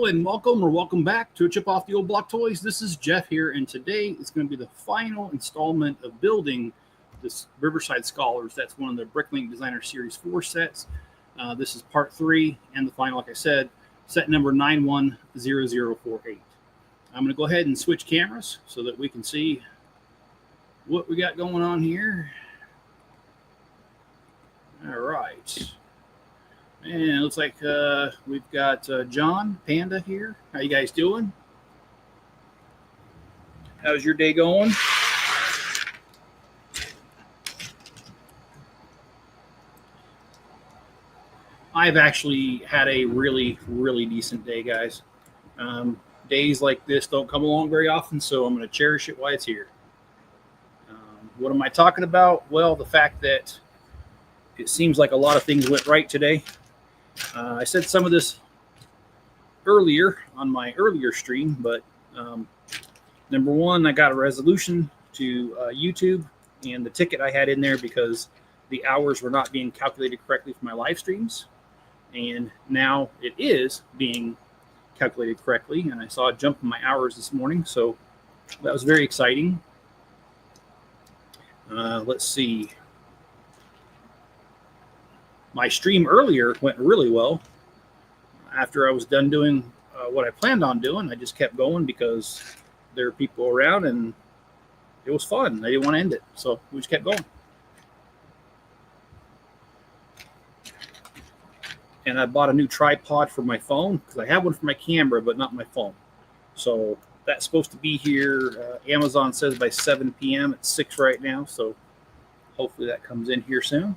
Hello and welcome back to a Chip Off the Old Block Toys. This is Jeff here, and today is going to be the final installment of building this Riverside Scholars. That's one of the Bricklink Designer Series 4 sets. This is part 3 and the final, like I said, set number 910048. I'm going to go ahead and switch cameras so that we can see what we got going on here. All right. And it looks like we've got John Panda here. How you guys doing? How's your day going? I've actually had a really decent day, guys. Days like this don't come along very often, so I'm going to cherish it while it's here. What am I talking about? Well, the fact that it seems like a lot of things went right today. I said some of this earlier on my earlier stream, but number one, I got a resolution to YouTube and the ticket I had in there because the hours were not being calculated correctly for my live streams. And now it is being calculated correctly. And I saw a jump in my hours this morning. So that was very exciting. Let's see. My stream earlier went really well. After I was done doing what I planned on doing, I just kept going because there were people around and it was fun. I didn't want to end it, so we just kept going. And I bought a new tripod for my phone because I have one for my camera, but not my phone. So that's supposed to be here. Amazon says by 7 p.m. It's 6 right now, so hopefully that comes in here soon.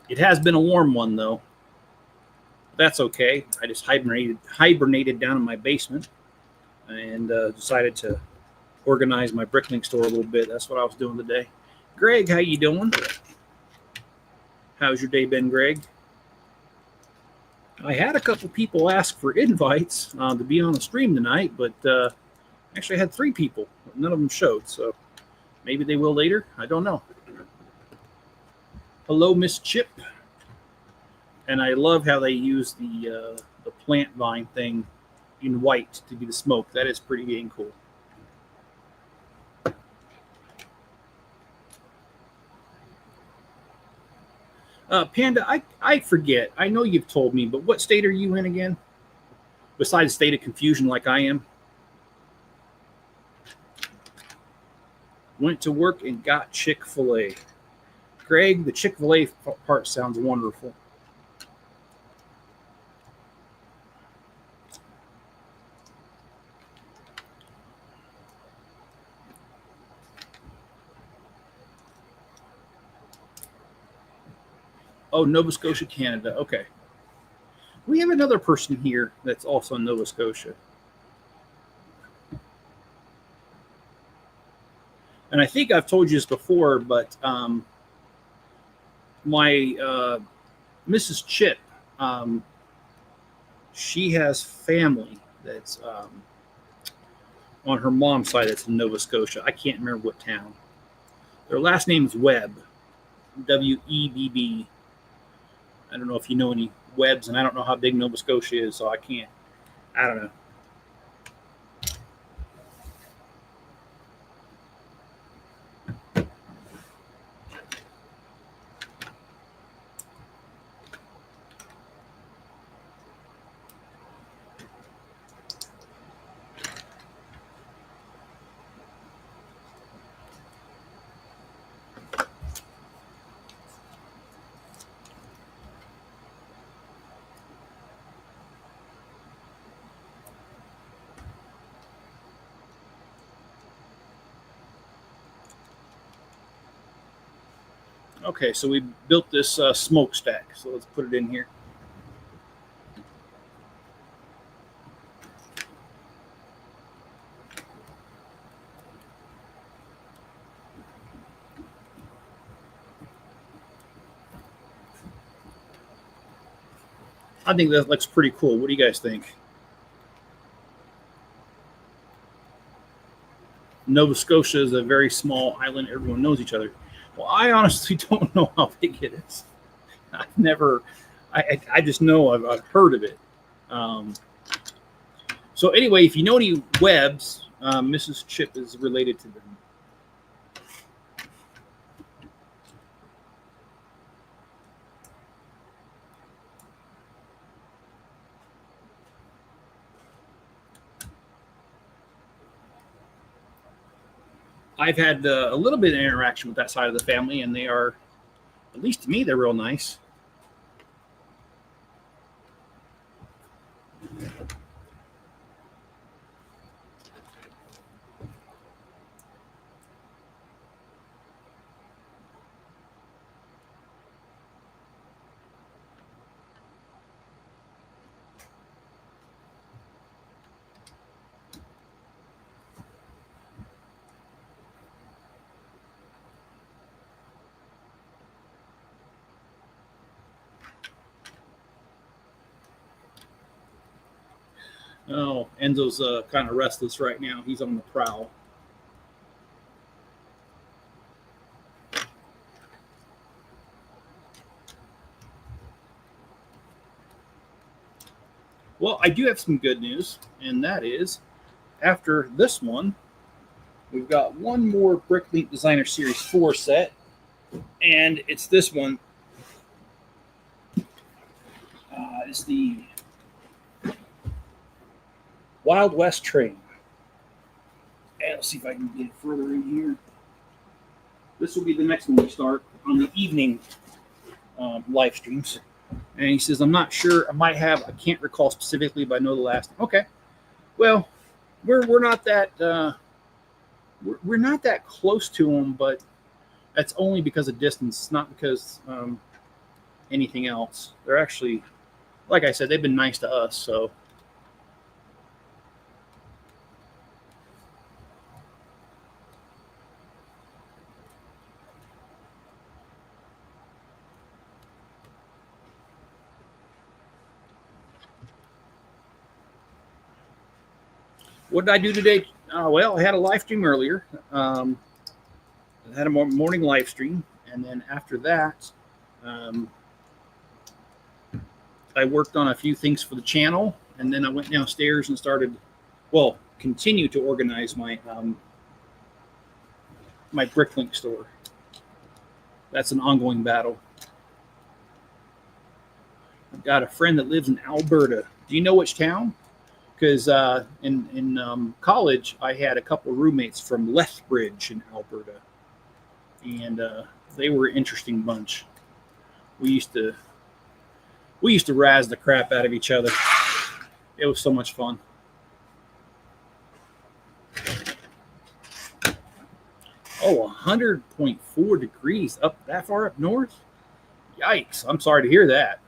It has been a warm one, though. That's okay. I just hibernated down in my basement and decided to organize my Bricklink store a little bit. That's what I was doing today. Greg, how you doing? How's your day been, Greg? I had a couple people ask for invites to be on the stream tonight, but actually I had 3 people. None of them showed, so maybe they will later. I don't know. Hello, Miss Chip. And I love how they use the plant vine thing in white to be the smoke. That is pretty dang cool. Panda, I forget. I know you've told me, but what state are you in again? Besides state of confusion like I am. Went to work and got Chick-fil-A. Greg, the Chick-fil-A part sounds wonderful. Oh, Nova Scotia, Canada. Okay. We have another person here that's also in Nova Scotia. And I think I've told you this before, but my Mrs. Chip, she has family that's on her mom's side that's in Nova Scotia. I can't remember what town. Their last name is Webb, W-E-B-B. I don't know if you know any Webbs, and I don't know how big Nova Scotia is, so I don't know. Okay, so we built this smokestack. So let's put it in here. I think that looks pretty cool. What do you guys think? Nova Scotia is a very small island. Everyone knows each other. Well, I honestly don't know how big it is. I've never, I just know I've heard of it. So anyway, if you know any Webbs, Mrs. Chip is related to them. I've had a little bit of interaction with that side of the family, and they are, at least to me, they're real nice. Oh, Enzo's kind of restless right now. He's on the prowl. Well, I do have some good news, and that is, after this one, we've got one more Bricklink Designer Series 4 set, and it's this one. It's the Wild West Train. And let's see if I can get further in here. This will be the next one we start on the evening live streams. And he says, I'm not sure. I can't recall specifically, but I know the last. Okay. Well, we're not that we're not that close to them, but that's only because of distance, not because anything else. They're actually, like I said, they've been nice to us. So. What did I do today? Well, I had a live stream earlier. I had a morning live stream, and then after that, I worked on a few things for the channel, and then I went downstairs and continue to organize my my Bricklink store. That's an ongoing battle. I've got a friend that lives in Alberta. Do you know which town? Because in college, I had a couple of roommates from Lethbridge in Alberta, and they were an interesting bunch. We used to razz the crap out of each other. It was so much fun. Oh, 100.4 degrees up that far up north? Yikes! I'm sorry to hear that.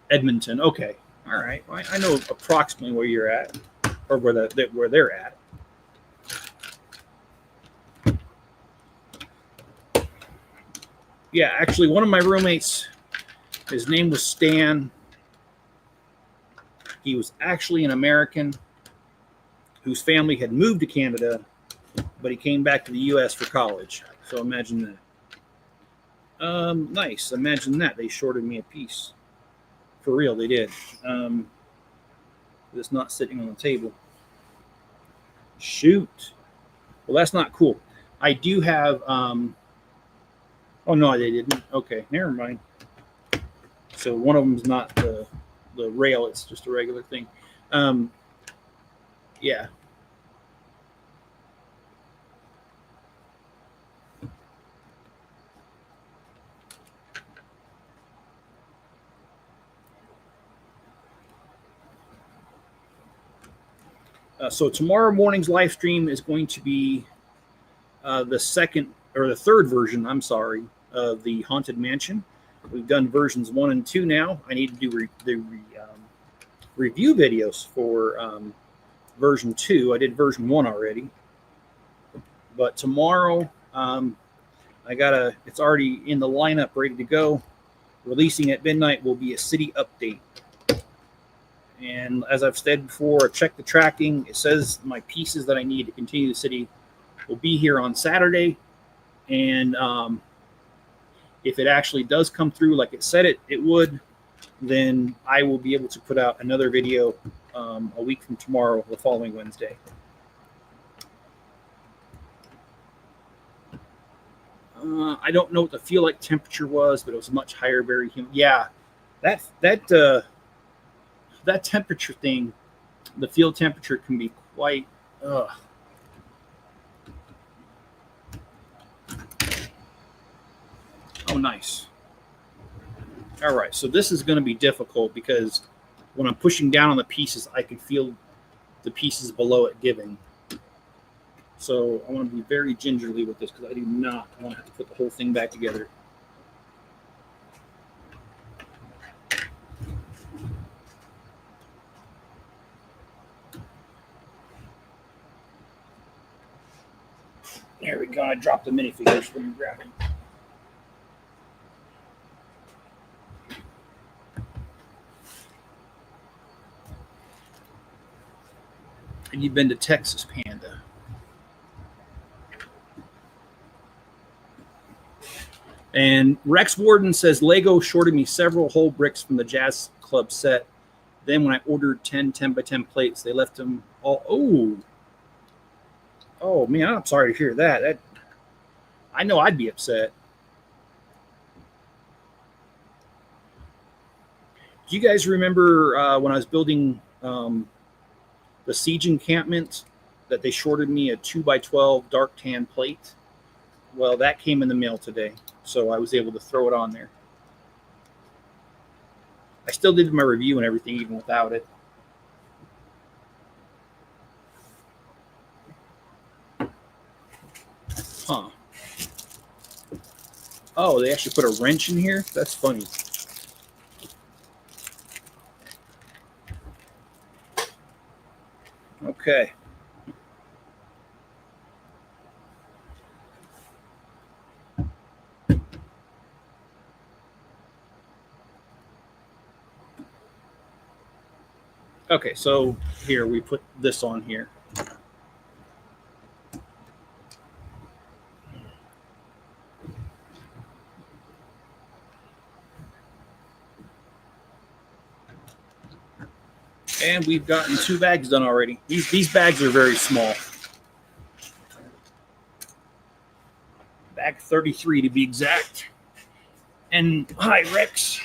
Edmonton. Okay. All right, well, I know approximately where you're at, or where they're at. Yeah, actually, one of my roommates, his name was Stan. He was actually an American whose family had moved to Canada, but he came back to the U.S. for college. So imagine that. Nice. Imagine that. They shorted me a piece. For real, they did. It's not sitting on the table. Shoot. Well, that's not cool. I do have. Oh no, they didn't. Okay, never mind. So one of them's not the rail; it's just a regular thing. Yeah. So tomorrow morning's live stream is going to be the third version, I'm sorry, of the Haunted Mansion. We've done versions 1 and 2 now. I need to do review videos for version 2. I did version 1 already. But tomorrow, it's already in the lineup, ready to go. Releasing at midnight will be a city update. And as I've said before, check the tracking. It says my pieces that I need to continue the city will be here on Saturday. And if it actually does come through like it said it would, then I will be able to put out another video a week from tomorrow, the following Wednesday. I don't know what the feel like temperature was, but it was much higher, very humid. Yeah, that temperature thing, the field temperature can be quite. Oh, nice. All right, so this is going to be difficult because when I'm pushing down on the pieces, I can feel the pieces below it giving. So I want to be very gingerly with this because I do not want to have to put the whole thing back together. There we go. I dropped the minifigures when you grab them. And you've been to Texas, Panda. And Rex Warden says, Lego shorted me several whole bricks from the Jazz Club set. Then when I ordered 10 10x10 plates, they left them all. Oh, man, I'm sorry to hear that. I know I'd be upset. Do you guys remember when I was building the siege encampment that they shorted me a 2x12 dark tan plate? Well, that came in the mail today, so I was able to throw it on there. I still did my review and everything even without it. Huh. Oh, they actually put a wrench in here? That's funny. Okay. Okay, so here we put this on here. And we've gotten 2 bags done already. These bags are very small. Bag 33 to be exact. And hi, Rex.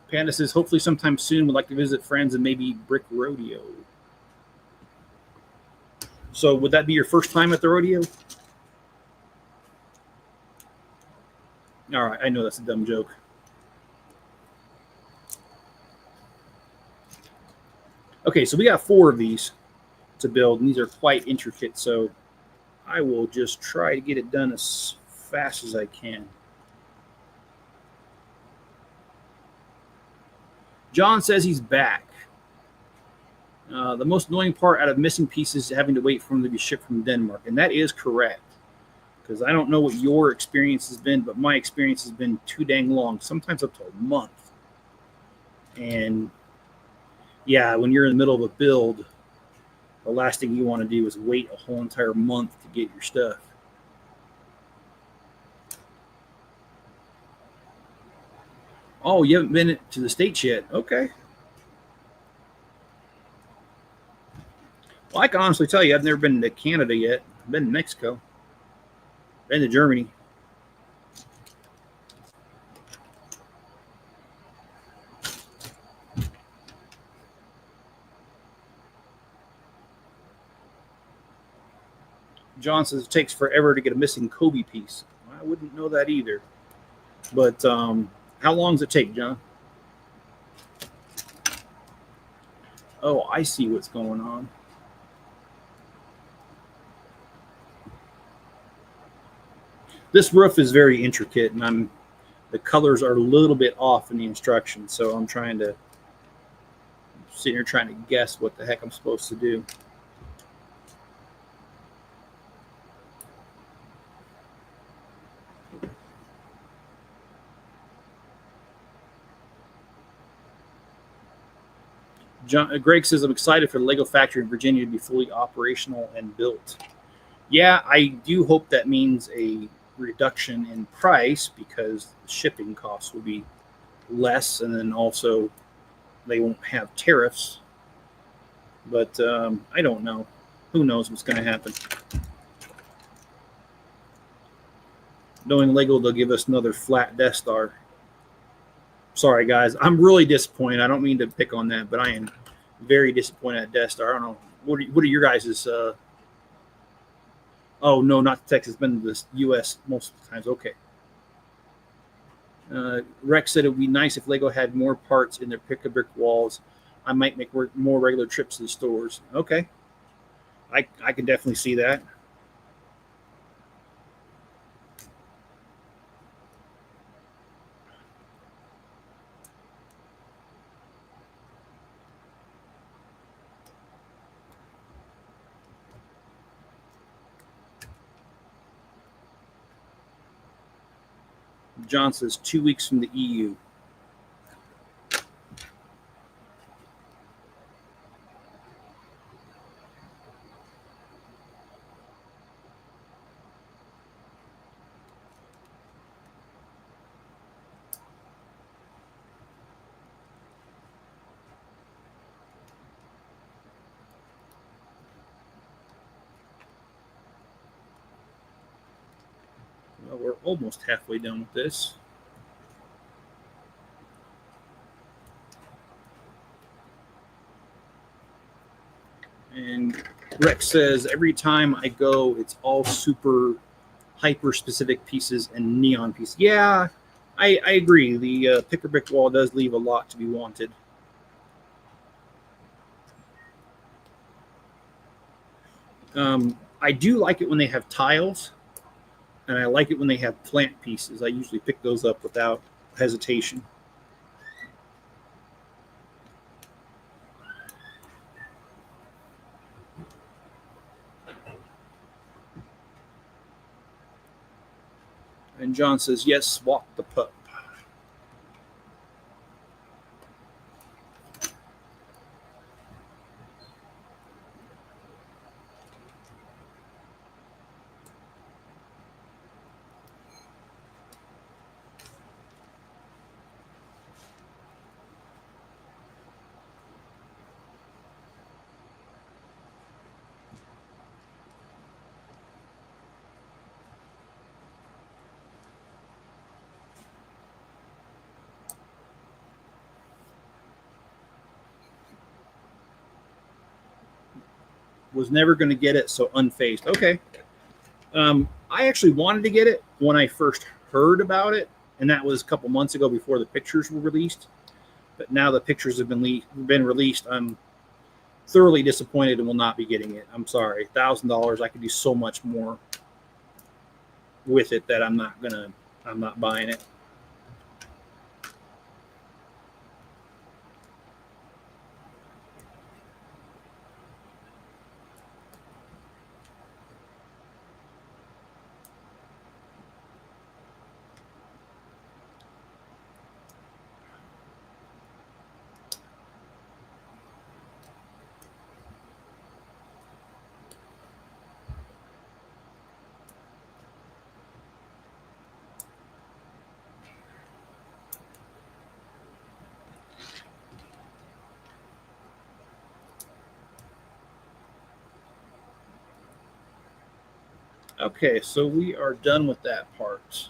Panda says, hopefully sometime soon would like to visit friends and maybe Brick Rodeo. So would that be your first time at the rodeo? All right, I know that's a dumb joke. Okay, so we got 4 of these to build, and these are quite intricate, so I will just try to get it done as fast as I can. John says he's back. The most annoying part out of missing pieces is having to wait for them to be shipped from Denmark, and that is correct. Because I don't know what your experience has been, but my experience has been too dang long, sometimes up to a month. And yeah, when you're in the middle of a build, the last thing you want to do is wait a whole entire month to get your stuff. Oh, you haven't been to the States yet? Okay. Well, I can honestly tell you, I've never been to Canada yet. I've been to Mexico. Been to Germany. John says it takes forever to get a missing Kobe piece. I wouldn't know that either. But how long does it take, John? Oh, I see what's going on. This roof is very intricate, and the colors are a little bit off in the instructions, so I'm sitting here trying to guess what the heck I'm supposed to do. Greg says, I'm excited for the Lego factory in Virginia to be fully operational and built. Yeah, I do hope that means a reduction in price because the shipping costs will be less, and then also they won't have tariffs. But I don't know. Who knows what's going to happen? Knowing Lego, they'll give us another flat Death Star. Sorry, guys. I'm really disappointed. I don't mean to pick on that, but I am very disappointed at Death Star. I don't know. What are your guys'... Oh, no, not Texas. It's been the U.S. most of the times. Okay. Rex said it would be nice if Lego had more parts in their pick-a-brick walls. I might make more regular trips to the stores. Okay. I can definitely see that. John says 2 weeks from the EU. Well, we're almost halfway done with this. And Rex says, every time I go, it's all super hyper-specific pieces and neon pieces. Yeah, I agree. The pick-a-brick wall does leave a lot to be wanted. I do like it when they have tiles, and I like it when they have plant pieces. I usually pick those up without hesitation. And John says, yes, swap the pup. Was never going to get it, so unfazed. Okay. I actually wanted to get it when I first heard about it, and that was a couple months ago before the pictures were released. But now the pictures have been released. I'm thoroughly disappointed and will not be getting it. I'm sorry. $1,000. I could do so much more with it that I'm not buying it. Okay, so we are done with that part.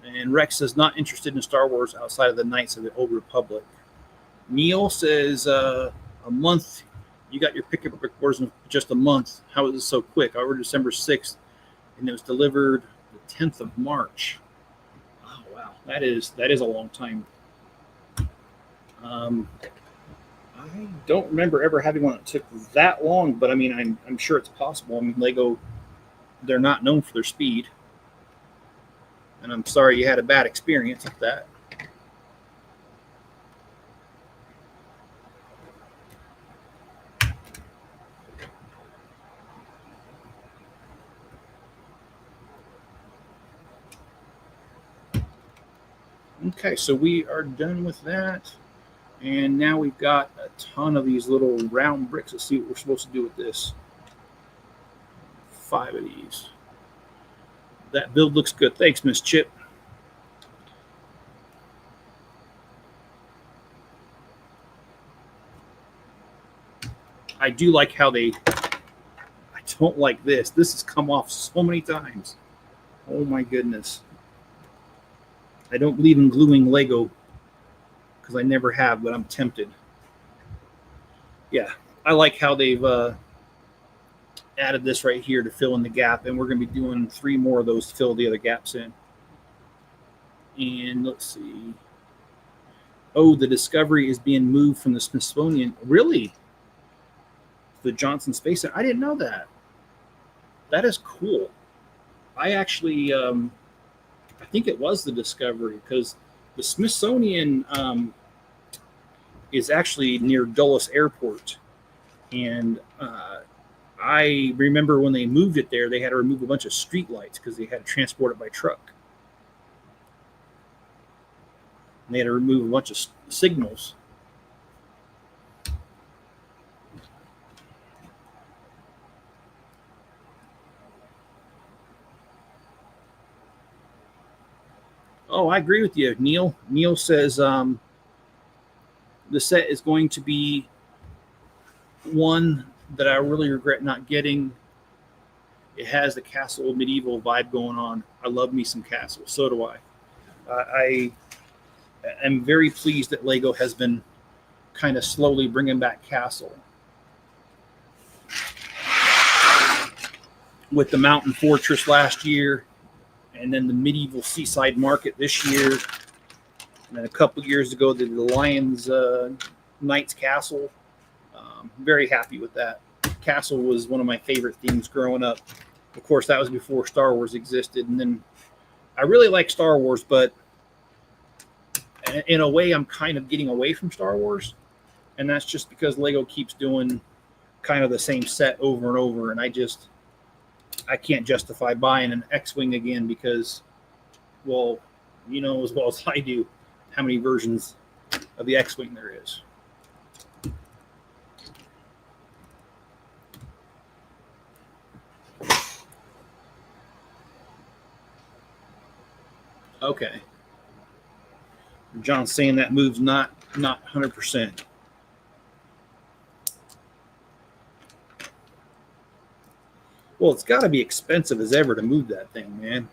And Rex is not interested in Star Wars outside of the Knights of the Old Republic. Neil says, a month. You got your pick-a-brick wars in just a month. How is it so quick? I ordered December 6th, and it was delivered the 10th of March. Oh, wow. That is a long time. I don't remember ever having one that took that long, but I mean, I'm sure it's possible. I mean, Lego, they're not known for their speed. And I'm sorry you had a bad experience with that. Okay, so we are done with that. And now we've got a ton of these little round bricks. Let's see what we're supposed to do with this. 5 of these. That build looks good. Thanks, Miss Chip. I do like how I don't like this. This has come off so many times. Oh my goodness. I don't believe in gluing Lego because I never have, but I'm tempted. Yeah, I like how they've added this right here to fill in the gap, and we're going to be doing 3 more of those to fill the other gaps in. And let's see. Oh, the Discovery is being moved from the Smithsonian. Really? The Johnson Space Center? I didn't know that. That is cool. I actually, I think it was the Discovery, because the Smithsonian is actually near Dulles Airport. And I remember when they moved it there, they had to remove a bunch of street lights because they had to transport it by truck. And they had to remove a bunch of signals. Oh, I agree with you, Neil. Neil says the set is going to be one that I really regret not getting. It has the castle medieval vibe going on. I love me some castles. So do I. I am very pleased that Lego has been kind of slowly bringing back castle. With the Mountain Fortress last year, and then the medieval seaside market this year, and then a couple years ago the Lions Knights Castle. Very happy with that. Castle was one of my favorite themes growing up. Of course, that was before Star Wars existed, and then I really like Star Wars, but in a way I'm kind of getting away from Star Wars, and that's just because Lego keeps doing kind of the same set over and over, and I can't justify buying an X-Wing again because, well, you know as well as I do how many versions of the X-Wing there is. Okay. John's saying that move's not 100%. Well, it's got to be expensive as ever to move that thing, man.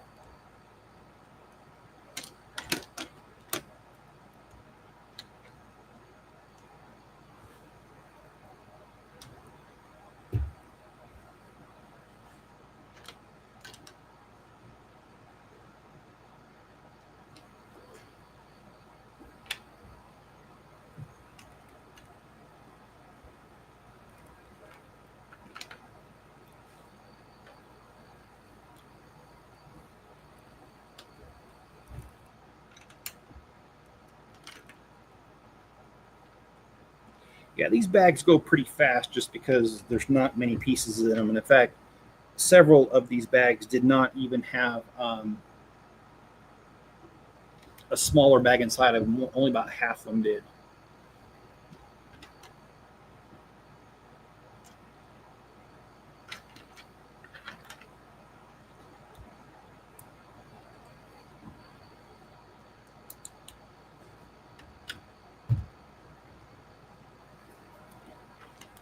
Yeah, these bags go pretty fast just because there's not many pieces in them. And in fact, several of these bags did not even have a smaller bag inside of them. Only about half of them did.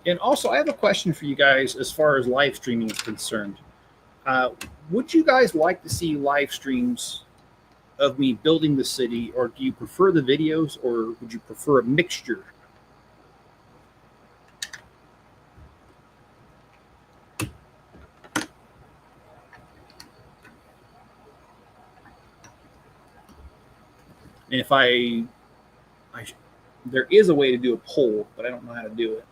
And also, I have a question for you guys as far as live streaming is concerned. Would you guys like to see live streams of me building the city, or do you prefer the videos, or would you prefer a mixture? And if there is a way to do a poll, but I don't know how to do it.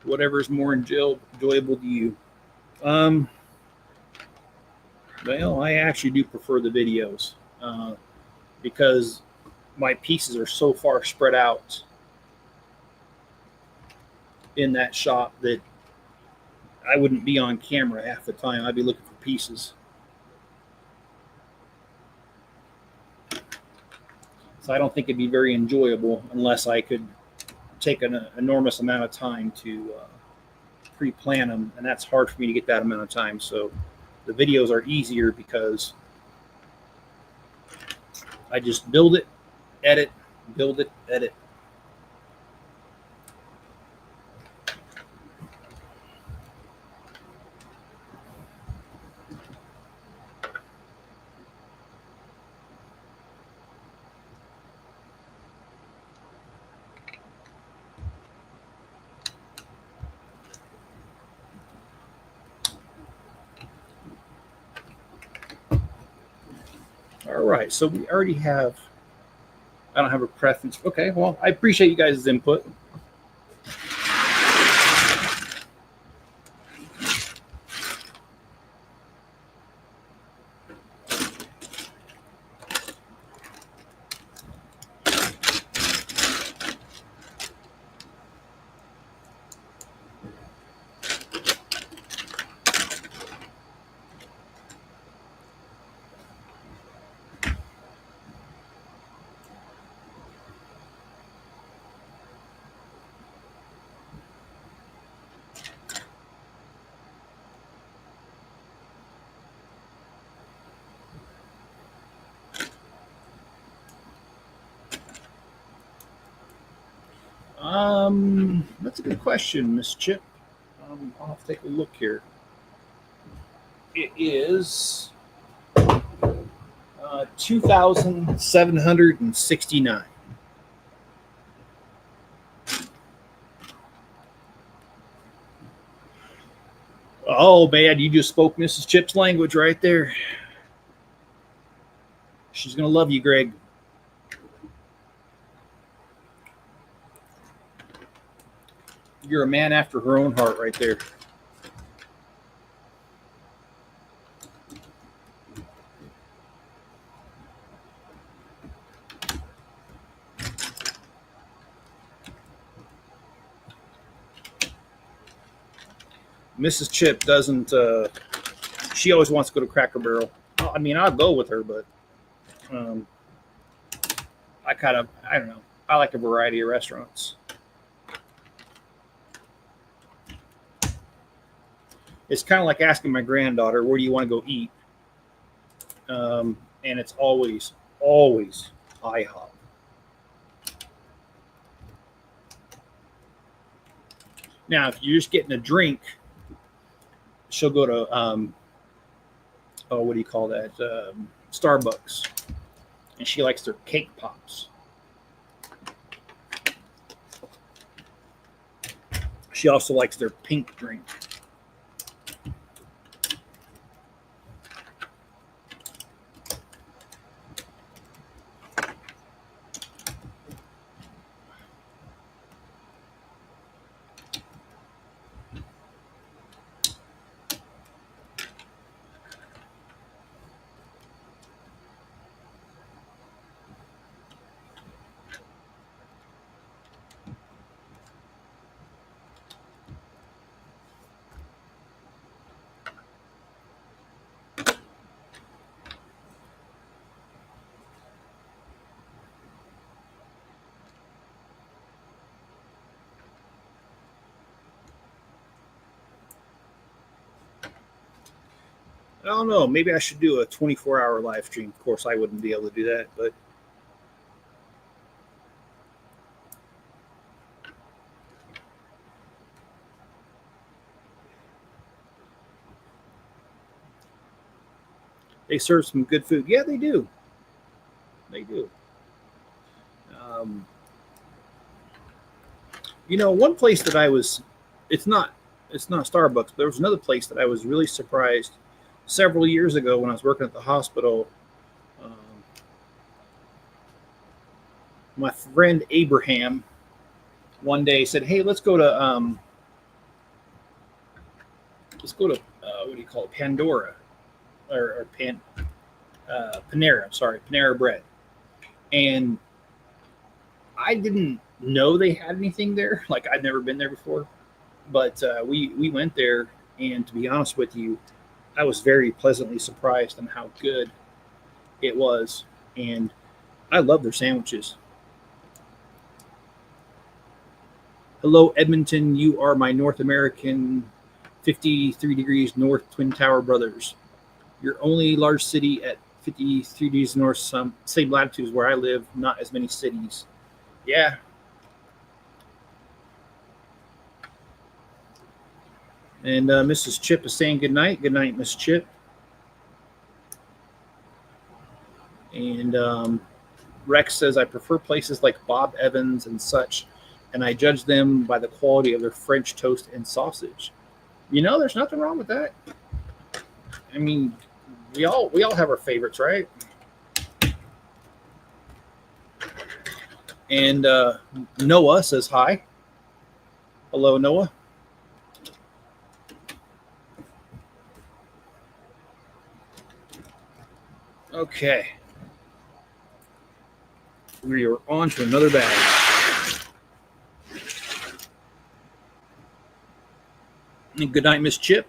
Whatever is more enjoyable to you. Well, I actually do prefer the videos because my pieces are so far spread out in that shop that I wouldn't be on camera half the time. I'd be looking for pieces. So I don't think it'd be very enjoyable unless I could take an enormous amount of time to pre-plan them, and that's hard for me to get that amount of time. So the videos are easier because I just build it, edit, build it, edit. All right, so we already have, I don't have a preference. Okay, well, I appreciate you guys' input. That's a good question, Miss Chip. I'll have to take a look here. It is 2,769. Oh, man, you just spoke Mrs. Chip's language right there. She's going to love you, Greg. You're a man after her own heart right there. Mrs. Chip doesn't, she always wants to go to Cracker Barrel. I mean, I'll go with her, but I don't know. I like a variety of restaurants. It's kind of like asking my granddaughter, where do you want to go eat? And it's always IHOP. Now, if you're just getting a drink, she'll go to, what do you call that? Starbucks. And she likes their cake pops. She also likes their pink drink. I don't know. Maybe I should do a 24-hour live stream. Of course, I wouldn't be able to do that, but they serve some good food. Yeah, they do. They do. One place that I was, it's not Starbucks, but there was another place that I was really surprised several years ago when I was working at the hospital. My friend Abraham one day said, "Hey, let's go to what do you call it, Pandora or Panera? I'm sorry, Panera Bread." And I didn't know they had anything there. Like I'd never been there before, but we went there, and to be honest with you, I was very pleasantly surprised on how good it was, and I love their sandwiches. Hello, Edmonton. You are my North American 53 degrees north Twin Tower brothers. Your only large city at 53 degrees north, some same latitude as where I live, not as many cities. Yeah. And Mrs. Chip is saying good night. Good night, Miss Chip. And Rex says, I prefer places like Bob Evans and such, and I judge them by the quality of their French toast and sausage. You know, there's nothing wrong with that. I mean, we all have our favorites, right? And Noah says hi. Hello, Noah. Okay. We are on to another bag. And good night, Miss Chip.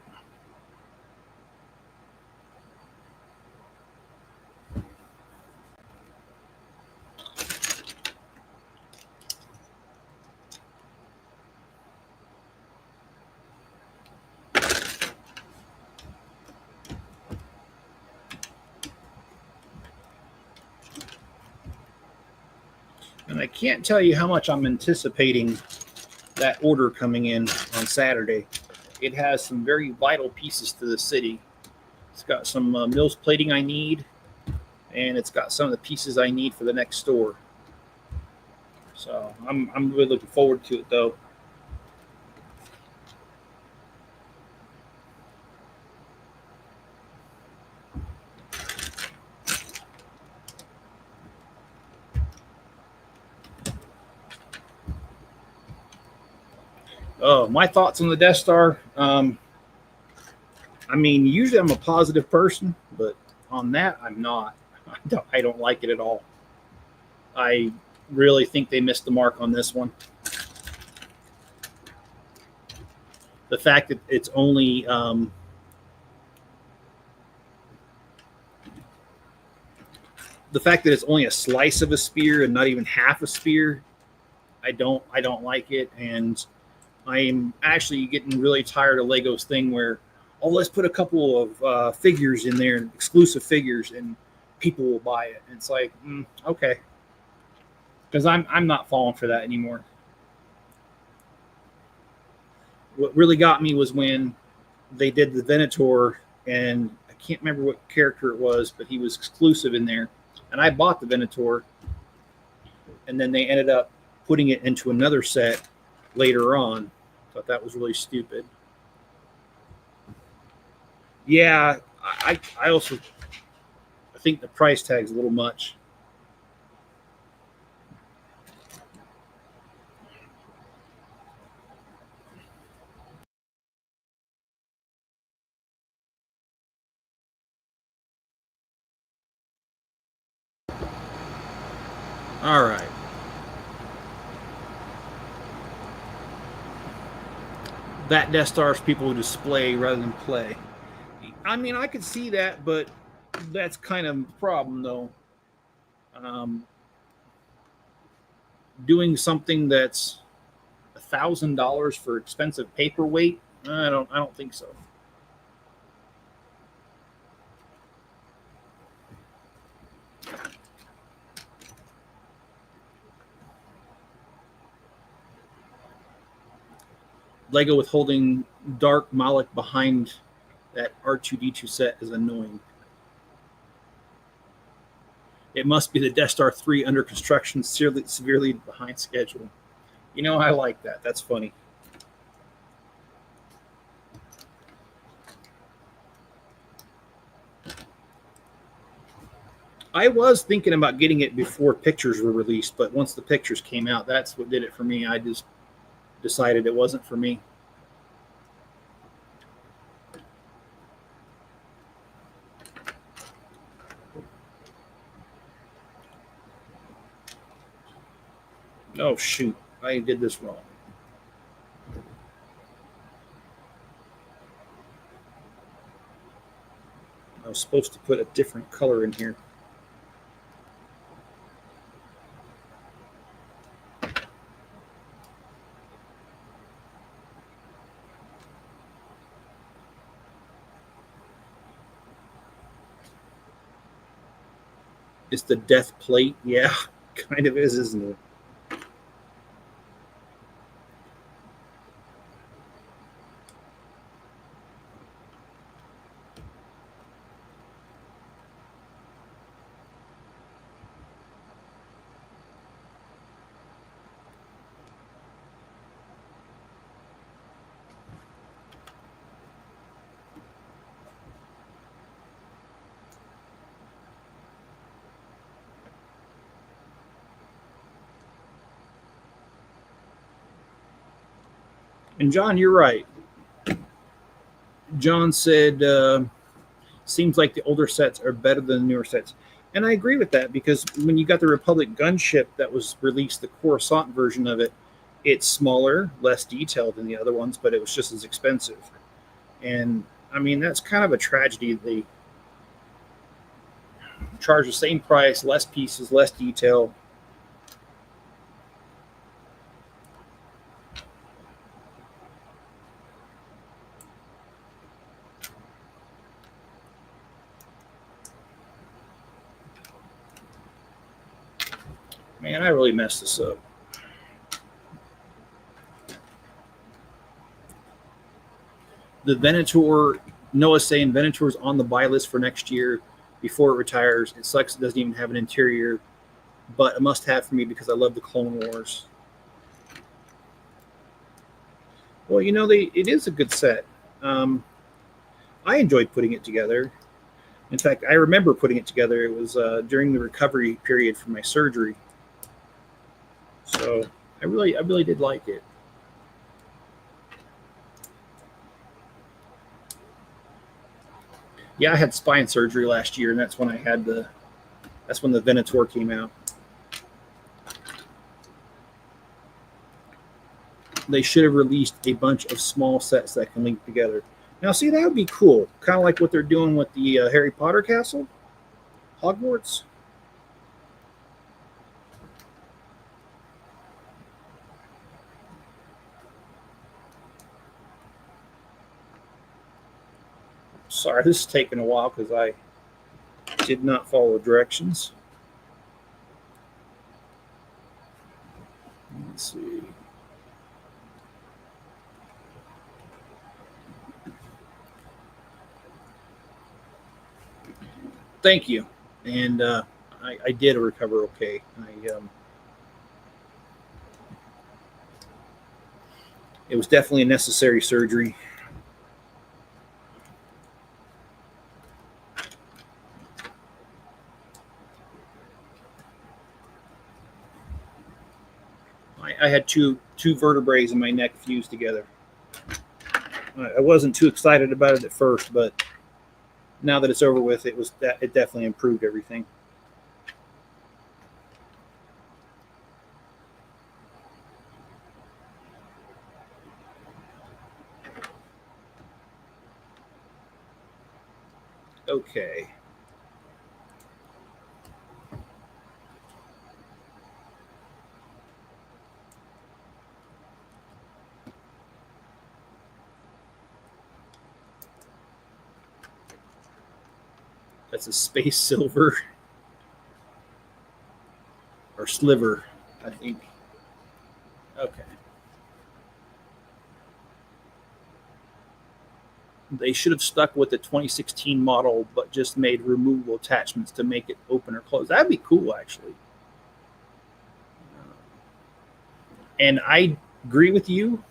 And I can't tell you how much I'm anticipating that order coming in on Saturday. It has some very vital pieces to the city. It's got some Mills plating I need, and it's got some of the pieces I need for the next store. So I'm really looking forward to it, though. Oh, my thoughts on the Death Star. I mean, usually I'm a positive person, but on that, I'm not. I don't like it at all. I really think they missed the mark on this one. The fact that it's only a slice of a spear and not even half a spear, I don't like it, and I'm actually getting really tired of Lego's thing where, oh, let's put a couple of figures in there, exclusive figures, and people will buy it. And it's like, okay, because I'm not falling for that anymore. What really got me was when they did the Venator, and I can't remember what character it was, but he was exclusive in there, and I bought the Venator, and then they ended up putting it into another set later on. Thought that was really stupid. Yeah, I also I think the price tag's a little much. All right. That Death Star's people display rather than play. I mean, I could see that, but that's kind of the problem, though. Um, Doing something that's $1,000 for expensive paperweight, I don't think so. Lego withholding Dark Malik behind that R2D2 set is annoying. It must be the Death Star 3 under construction, severely behind schedule. You know, I like that. That's funny. I was thinking about getting it before pictures were released, but once the pictures came out, that's what did it for me. I just decided it wasn't for me. Oh shoot, I did this wrong. I was supposed to put a different color in here. It's the death plate. Yeah, kind of is, isn't it? And John, you're right. John said, seems like the older sets are better than the newer sets. And I agree with that because when you got the Republic gunship that was released, the Coruscant version of it, it's smaller, less detailed than the other ones, but it was just as expensive. And I mean, that's kind of a tragedy. They charge the same price, less pieces, less detail. Man, I really messed this up. The Venator, Noah's saying Venator's on the buy list for next year before it retires. It sucks it doesn't even have an interior, but a must have for me because I love the Clone Wars. Well, you know, it is a good set. I enjoyed putting it together. In fact, I remember putting it together. It was during the recovery period from my surgery, so I really did like it. Yeah, I had spine surgery last year, and that's when I had that's when the Venator came out. They should have released a bunch of small sets that can link together. Now, see, that would be cool. Kind of like what they're doing with the Harry Potter castle, Hogwarts. Sorry, this is taking a while because I did not follow directions. Let's see. Thank you. And I did recover okay. It was definitely a necessary surgery. I had two vertebrae in my neck fused together. I wasn't too excited about it at first, but now that it's over with, it definitely improved everything. Okay. That's a space silver or sliver, I think. Okay. They should have stuck with the 2016 model, but just made removable attachments to make it open or close. That'd be cool, actually. And I agree with you,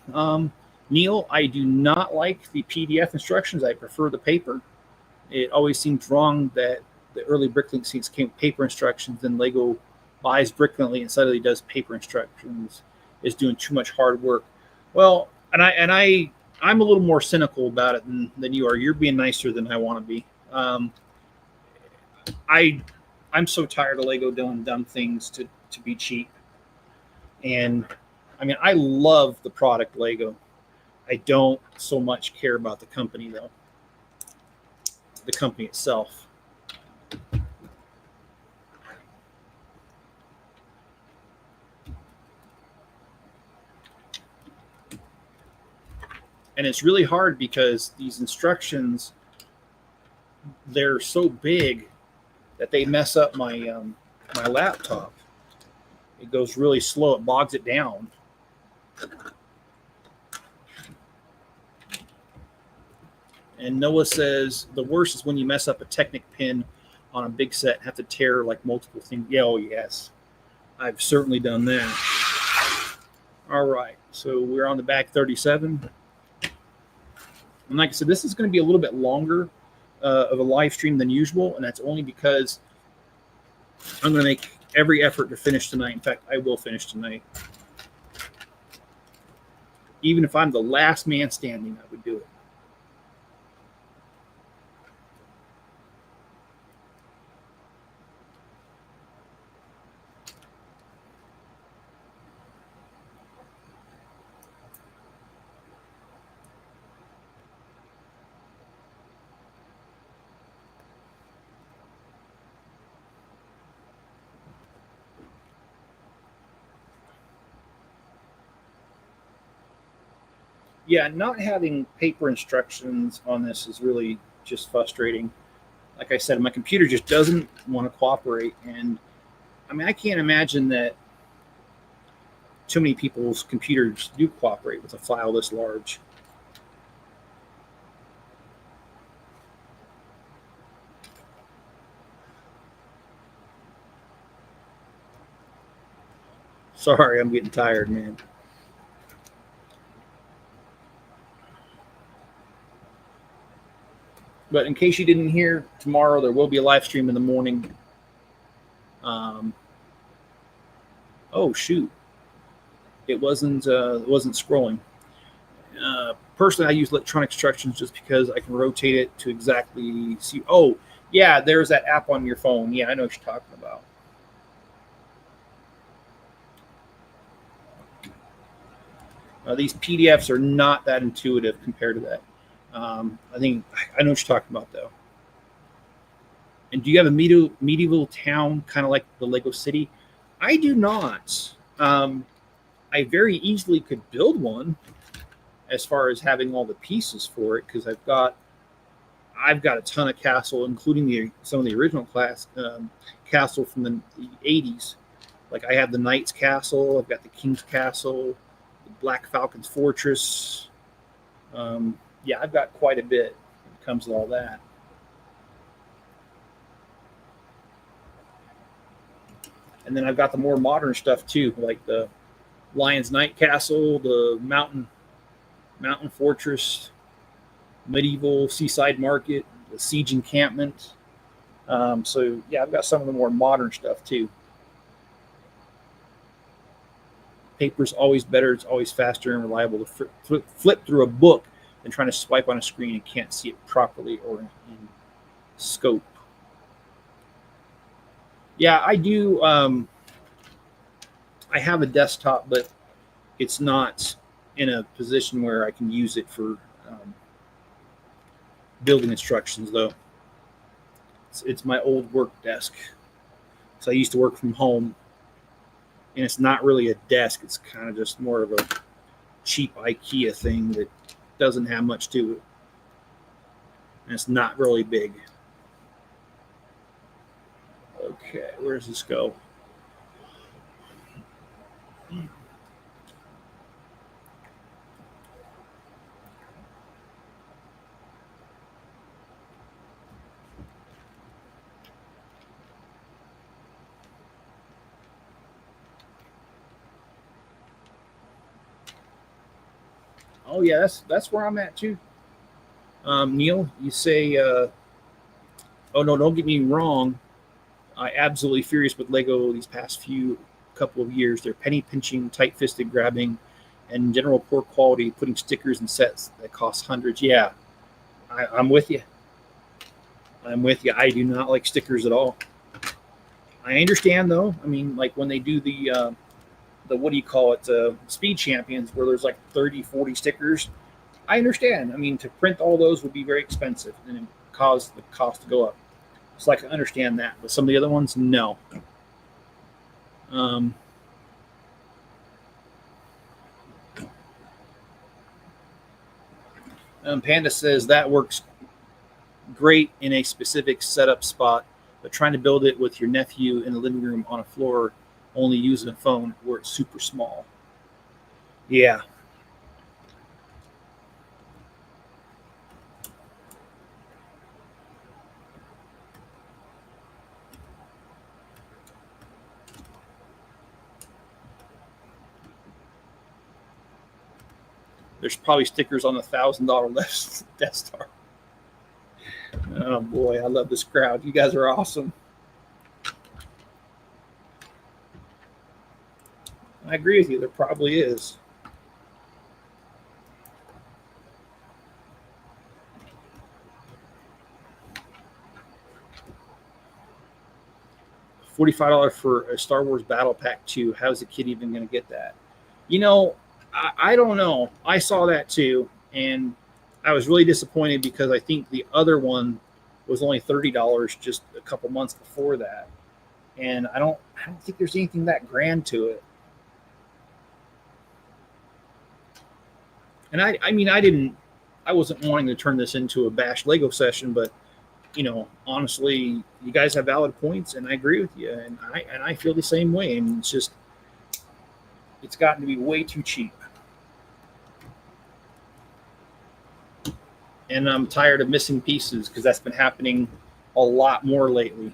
Neil. I do not like the PDF instructions. I prefer the paper. It always seems wrong that the early Bricklink seats came with paper instructions, and Lego buys Bricklink and suddenly does paper instructions. Is doing too much hard work. Well, I'm a little more cynical about it than you are. You're being nicer than I want to be. I I'm so tired of Lego doing dumb things to be cheap. And I mean, I love the product Lego. I don't so much care about the company though. The company itself. And it's really hard because these instructions, they're so big that they mess up my laptop. It goes really slow. It bogs it down. And Noah says the worst is when you mess up a Technic pin on a big set and have to tear like multiple things. Yeah, oh yes, I've certainly done that. All right, so we're on the back 37. And like I said, this is going to be a little bit longer of a live stream than usual, and that's only because I'm going to make every effort to finish tonight. In fact, I will finish tonight. Even if I'm the last man standing, I would do it. Yeah, not having paper instructions on this is really just frustrating. Like I said, my computer just doesn't want to cooperate. And I mean, I can't imagine that too many people's computers do cooperate with a file this large. Sorry, I'm getting tired, man. But in case you didn't hear, tomorrow there will be a live stream in the morning. Oh shoot, it wasn't scrolling. Personally, I use electronic instructions just because I can rotate it to exactly see. Oh yeah, there's that app on your phone. Yeah, I know what you're talking about. These PDFs are not that intuitive compared to that. I think I know what you're talking about though. And do you have a medieval town kind of like the Lego City? I do not. I very easily could build one as far as having all the pieces for it because I've got a ton of castle, including some of the original castle from the 80s. Like I have the Knight's Castle, I've got the King's Castle, the Black Falcon's Fortress. Yeah, I've got quite a bit when it comes to all that. And then I've got the more modern stuff too, like the Lion's Night Castle, the Mountain Fortress, Medieval Seaside Market, the Siege Encampment. So yeah, I've got some of the more modern stuff too. Paper's always better. It's always faster and reliable to flip through a book than trying to swipe on a screen and can't see it properly or in scope. Yeah, I do. I have a desktop, but it's not in a position where I can use it for building instructions, though. It's my old work desk. So I used to work from home, and it's not really a desk. It's kind of just more of a cheap IKEA thing that doesn't have much to it. And it's not really big. Okay, where does this go? Oh yeah, that's where I'm at too. Neil, you say, oh no, don't get me wrong. I absolutely furious with Lego these past couple of years. They're penny pinching, tight fisted grabbing, and general poor quality, putting stickers in sets that cost hundreds. Yeah, I'm with you. I'm with you. I do not like stickers at all. I understand though. I mean, like when they do the what do you call it, speed champions, where there's like 30, 40 stickers. I understand. I mean, to print all those would be very expensive and it cause the cost to go up. So I can understand that. But some of the other ones, no. Panda says that works great in a specific setup spot, but trying to build it with your nephew in the living room on a floor only using a phone where it's super small. Yeah. There's probably stickers on the $1,000 Death Star. Oh boy, I love this crowd. You guys are awesome. I agree with you. There probably is. $45 for a Star Wars Battle Pack 2. How's the kid even going to get that? You know, I don't know. I saw that too, and I was really disappointed because I think the other one was only $30 just a couple months before that, and I don't think there's anything that grand to it. And I wasn't wanting to turn this into a bash Lego session, but honestly, you guys have valid points, and I agree with you, and I feel the same way. And it's gotten to be way too cheap. And I'm tired of missing pieces because that's been happening a lot more lately.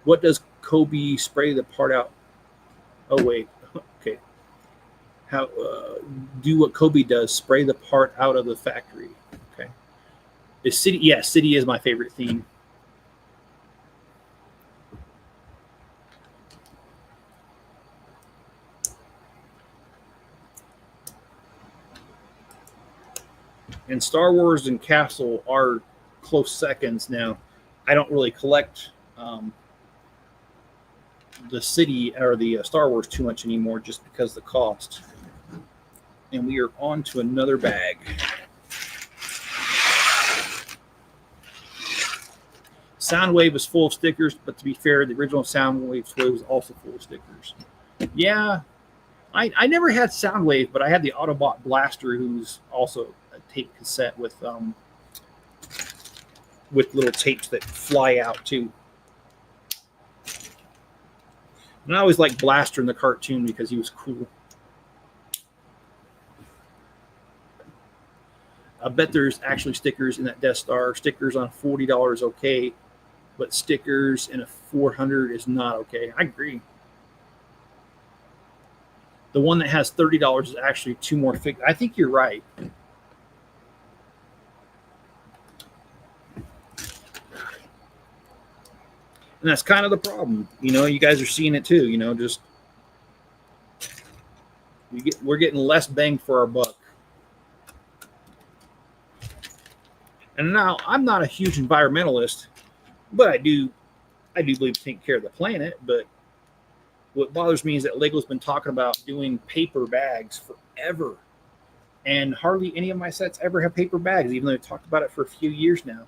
What does Kobe spray the part out? Oh, wait. Okay. How do what Kobe does, spray the part out of the factory. Okay. Is City? Yeah, City is my favorite theme. And Star Wars and Castle are close seconds now. I don't really collect the City or the Star Wars too much anymore just because of the cost. And we are on to another bag. Soundwave is full of stickers, but to be fair, the original Soundwave toy was also full of stickers. Yeah, I never had Soundwave, but I had the Autobot Blaster, who's also a tape cassette with little tapes that fly out too. And I always liked Blaster in the cartoon because he was cool. I bet there's actually stickers in that Death Star. Stickers on $40 okay, but stickers in a $400 is not okay. I agree. The one that has $30 is actually two more figures. I think you're right. And that's kind of the problem. You guys are seeing it too. We're getting less bang for our buck. And now I'm not a huge environmentalist, but I do believe taking care of the planet. But what bothers me is that Lego's been talking about doing paper bags forever. And hardly any of my sets ever have paper bags, even though they've talked about it for a few years now.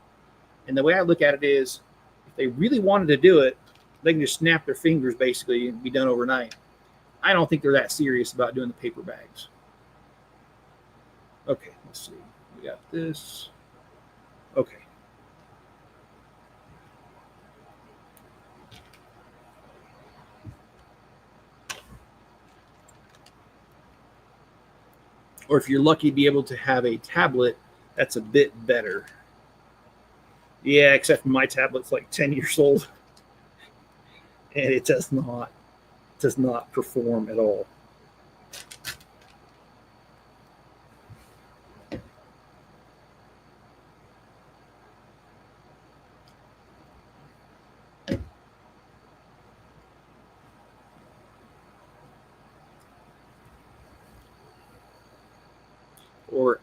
And the way I look at it is, if they really wanted to do it, they can just snap their fingers basically and be done overnight. I don't think they're that serious about doing the paper bags. Okay, let's see. We got this. Okay. Or if you're lucky to be able to have a tablet, that's a bit better. Yeah, except my tablet's like 10 years old. And it does not perform at all. Or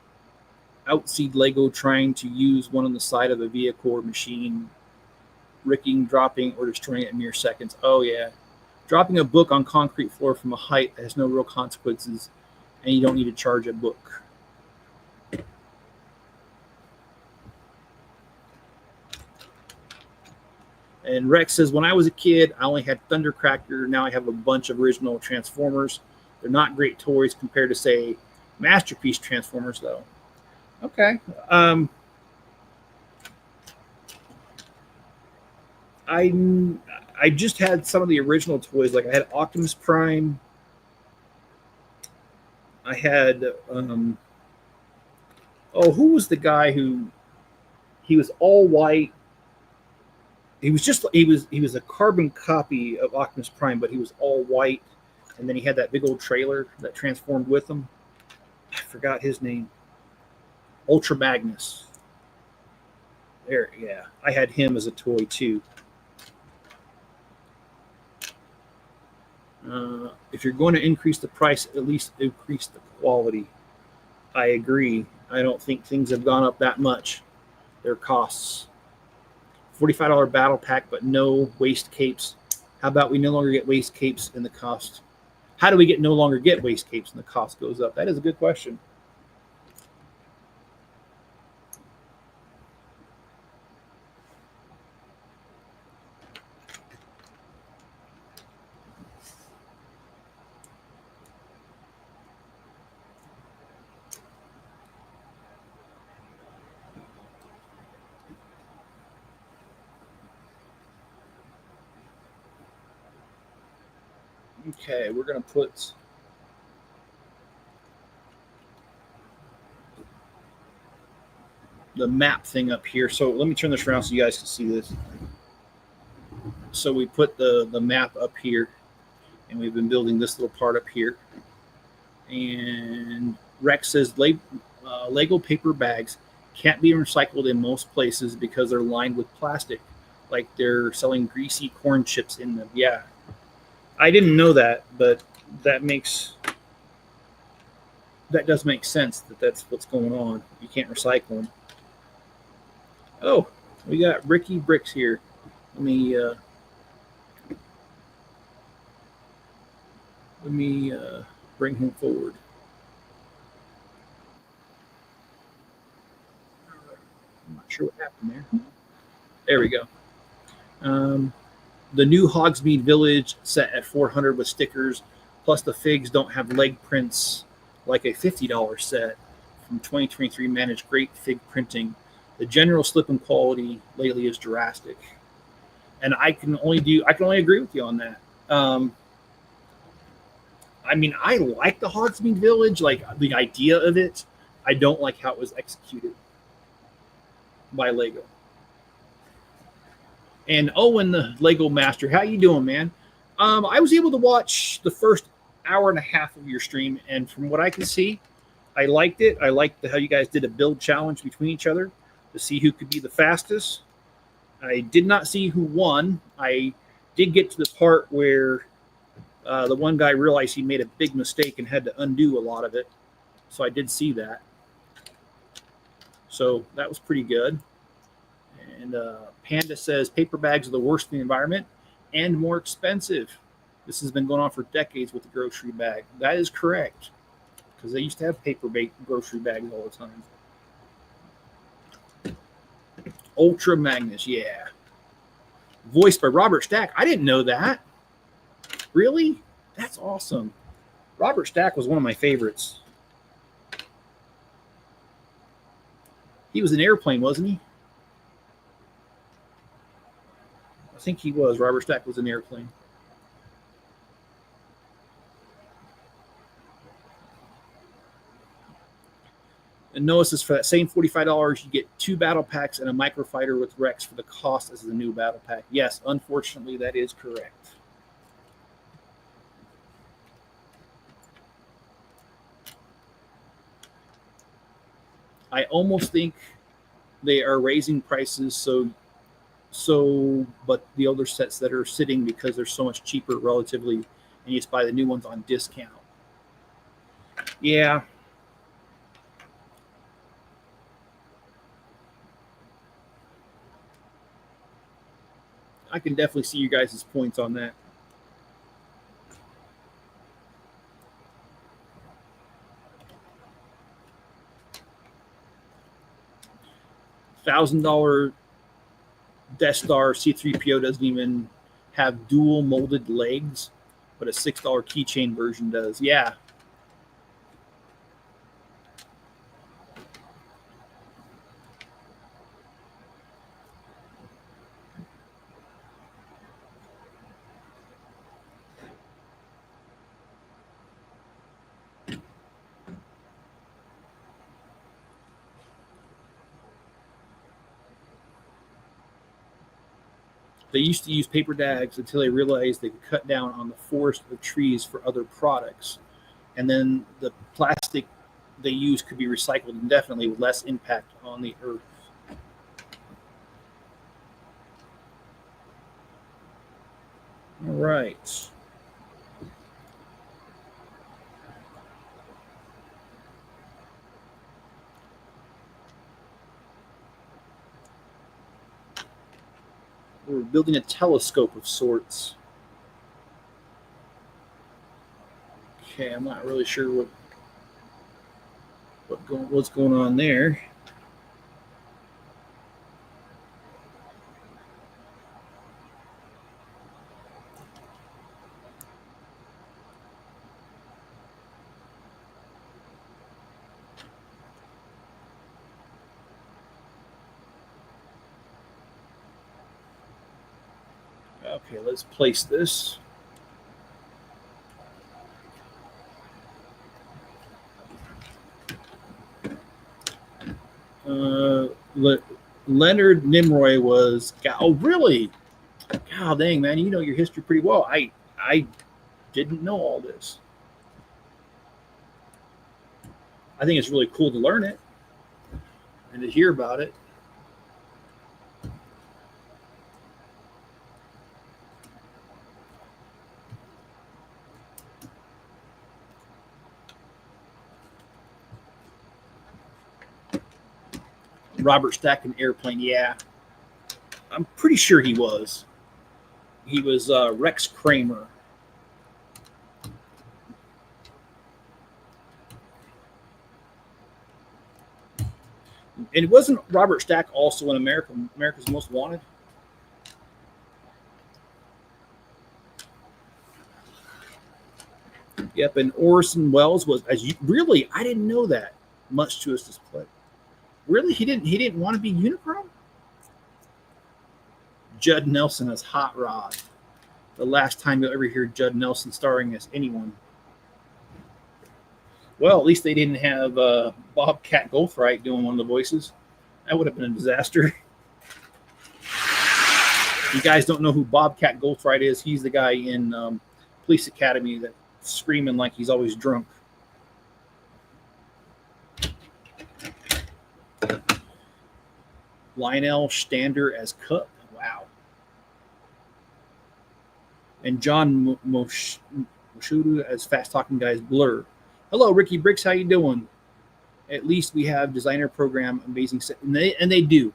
outseed Lego trying to use one on the side of a vehicle or machine, ricking, dropping, or destroying it in mere seconds. Oh, yeah. Dropping a book on concrete floor from a height has no real consequences, and you don't need to charge a book. And Rex says, when I was a kid, I only had Thundercracker. Now I have a bunch of original Transformers. They're not great toys compared to, say, Masterpiece Transformers, though. Okay. I just had some of the original toys. Like I had Optimus Prime. I had who was the guy who he was all white? He was a carbon copy of Optimus Prime, but he was all white, and then he had that big old trailer that transformed with him. I forgot his name. Ultra Magnus. There, yeah, I had him as a toy too. If you're going to increase the price, at least increase the quality. I agree. I don't think things have gone up that much. Their costs. $45 battle pack, but no waist capes. How about we no longer get waist capes and the cost? How do we no longer get waist capes and the cost goes up? That is a good question. Okay, we're going to put the map thing up here. So let me turn this around so you guys can see this. So we put the map up here, and we've been building this little part up here. And Rex says Lego paper bags can't be recycled in most places because they're lined with plastic, like they're selling greasy corn chips in them. Yeah, I didn't know that, but that does make sense that's what's going on. You can't recycle them. Oh, we got Ricky Bricks here. Let me bring him forward. I'm not sure what happened there. There we go. The new Hogsmeade Village set at 400 with stickers, plus the figs don't have leg prints like a $50 set from 2023 managed great fig printing. The general slip in quality lately is drastic, and I can only agree with you on that. I mean, I like the Hogsmeade Village, like the idea of it. I don't like how it was executed by Lego. And Owen, the Lego Master, how you doing, man? I was able to watch the first hour and a half of your stream, and from what I can see, I liked it. I liked how you guys did a build challenge between each other to see who could be the fastest. I did not see who won. I did get to the part where the one guy realized he made a big mistake and had to undo a lot of it. So I did see that. So that was pretty good. And Panda says paper bags are the worst in the environment and more expensive. This has been going on for decades with the grocery bag. That is correct, because they used to have paper grocery bags all the time. Ultra Magnus, yeah. Voiced by Robert Stack. I didn't know that. Really? That's awesome. Robert Stack was one of my favorites. He was an Airplane, wasn't he? I think he was. Robert Stack was an Airplane. And Noah says for that same $45, you get 2 battle packs and a microfighter with Rex for the cost as the new battle pack. Yes, unfortunately, that is correct. I almost think they are raising prices but the other sets that are sitting because they're so much cheaper relatively, and you just buy the new ones on discount. Yeah. I can definitely see you guys' points on that. $1,000 Death Star C-3PO doesn't even have dual molded legs, but a $6 keychain version does. Yeah. They used to use paper dags until they realized they could cut down on the forest of trees for other products. And then the plastic they use could be recycled indefinitely with less impact on the earth. All right. We're building a telescope of sorts. Okay, I'm not really sure what's going on there. Okay, let's place this. Leonard Nimoy was. Oh, really? God dang, man! You know your history pretty well. I didn't know all this. I think it's really cool to learn it and to hear about it. Robert Stack in Airplane, yeah. I'm pretty sure he was. He was Rex Kramer. And it wasn't Robert Stack also in America's Most Wanted? Yep, and Orson Welles was as you really I didn't know that much to his display. Really, he didn't want to be Unicron? Judd Nelson as Hot Rod. The last time you'll ever hear Judd Nelson starring as anyone. Well, at least they didn't have Bobcat Goldthwait doing one of the voices. That would have been a disaster. You guys don't know who Bobcat Goldthwait is? He's the guy in Police Academy that's screaming like he's always drunk. Lionel Stander as Cup. Wow. And John Moshuda as Fast Talking Guys Blur. Hello, Ricky Bricks. How you doing? At least we have designer program amazing set, and they do.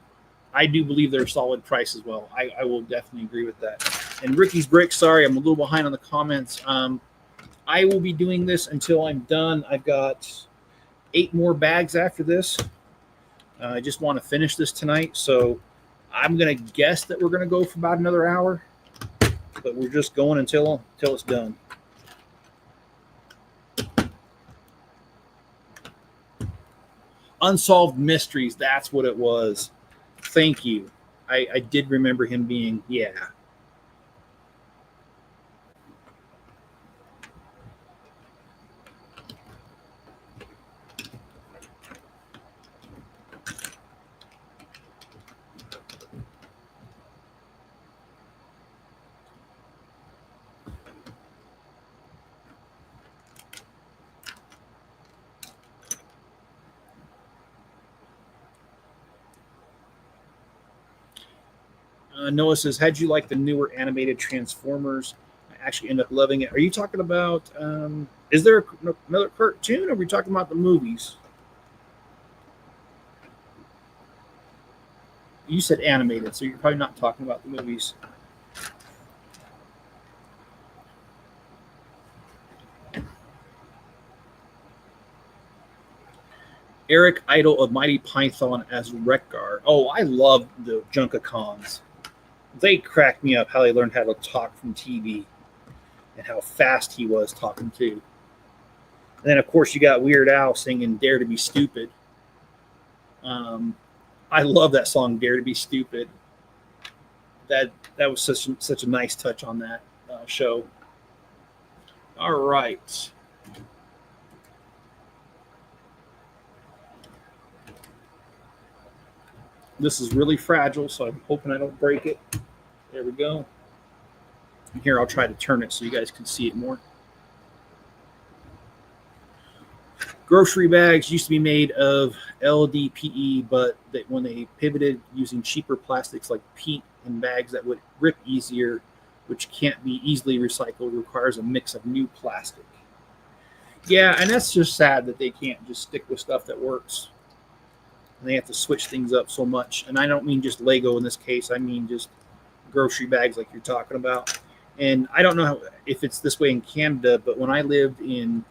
I do believe they're a solid price as well. I will definitely agree with that. And Ricky's Bricks. Sorry, I'm a little behind on the comments. I will be doing this until I'm done. I've got 8 more bags after this. I just want to finish this tonight, so I'm gonna guess that we're gonna go for about another hour, but we're just going until it's done. Unsolved Mysteries, that's what it was. Thank you. I did remember him being, yeah. Noah says, how'd you like the newer animated Transformers? I actually end up loving it. Are you talking about, is there another cartoon, or are we talking about the movies? You said animated, so you're probably not talking about the movies. Eric Idle of Mighty Python as Rekgar. Oh, I love the Junka Khans. They cracked me up how they learned how to talk from TV and how fast he was talking too. And then, of course, you got Weird Al singing "Dare to Be Stupid." Um, I love that song, "Dare to Be Stupid." That was such a nice touch on that show. All right. This is really fragile, so I'm hoping I don't break it. There we go. And here, I'll try to turn it so you guys can see it more. Grocery bags used to be made of LDPE, but when they pivoted using cheaper plastics like peat and bags that would rip easier, which can't be easily recycled, requires a mix of new plastic. Yeah, and that's just sad that they can't just stick with stuff that works. And they have to switch things up so much. And I don't mean just Lego in this case. I mean just grocery bags like you're talking about. And I don't know if it's this way in Canada, but when I lived in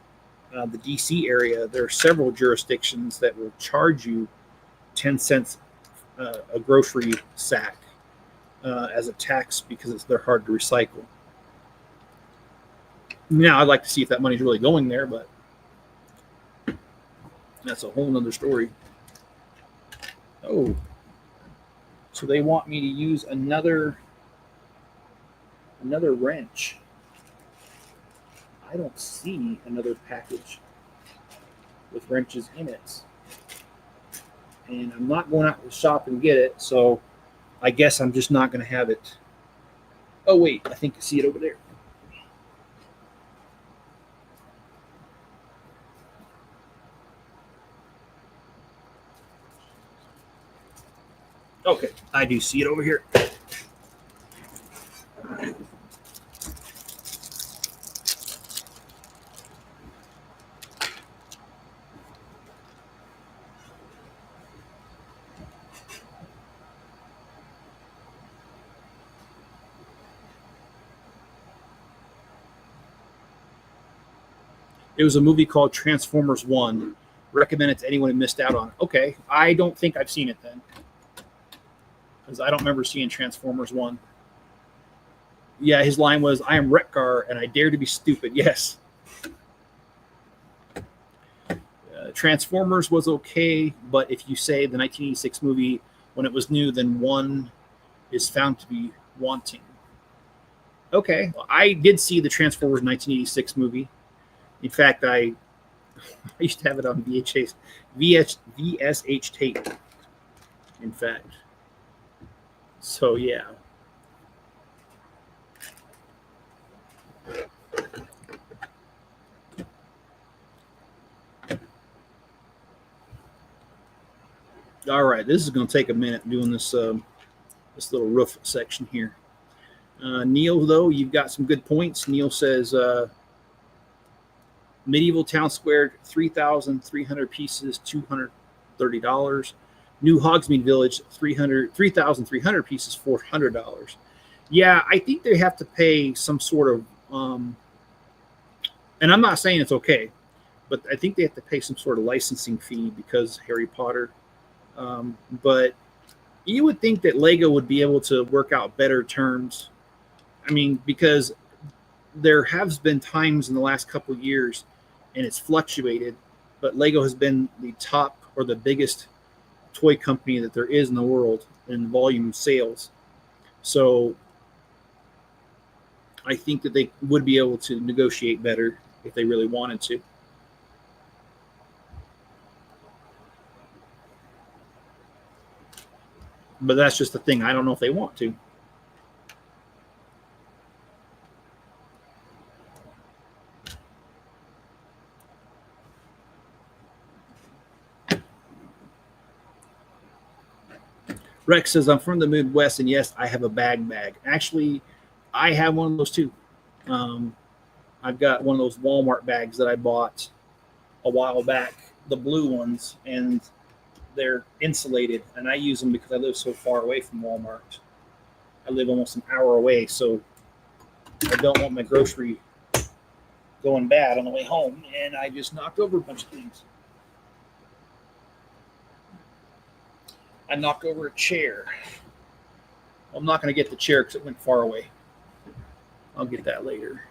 the DC area, there are several jurisdictions that will charge you 10 cents a grocery sack as a tax because they're hard to recycle. Now, I'd like to see if that money's really going there, but that's a whole nother story. Oh, so they want me to use another wrench. I don't see another package with wrenches in it. And I'm not going out to the shop and get it, so I guess I'm just not going to have it. Oh, wait, I think you see it over there. Okay, I do see it over here. It was a movie called Transformers 1. Recommend it to anyone who missed out on it. Okay, I don't think I've seen it then. Because I don't remember seeing Transformers 1. Yeah, his line was, "I am Rekgar and I dare to be stupid." Yes. Transformers was okay, but if you say the 1986 movie when it was new, then one is found to be wanting. Okay, well, I did see the Transformers 1986 movie. In fact, I used to have it on VSH tape. In fact, so yeah. All right, this is going to take a minute doing this this little roof section here. Neil, though, you've got some good points. Neil says medieval town square, 3,300 pieces, $230. New Hogsmeade Village, 3,300 pieces, $400. Yeah, I think they have to pay some sort of, and I'm not saying it's okay, but I think they have to pay some sort of licensing fee because Harry Potter. But you would think that Lego would be able to work out better terms. I mean, because there has been times in the last couple of years, and it's fluctuated, but Lego has been the top or the biggest toy company that there is in the world in volume sales. So I think that they would be able to negotiate better if they really wanted to. But that's just the thing. I don't know if they want to. Rex says, "I'm from the Midwest, and yes, I have a bag. Actually, I have one of those too. I've got one of those Walmart bags that I bought a while back, the blue ones, and they're insulated, and I use them because I live so far away from Walmart. I live almost an hour away, so I don't want my grocery going bad on the way home, and I just knocked over a bunch of things. I knocked over a chair. I'm not going to get the chair because it went far away. I'll get that later.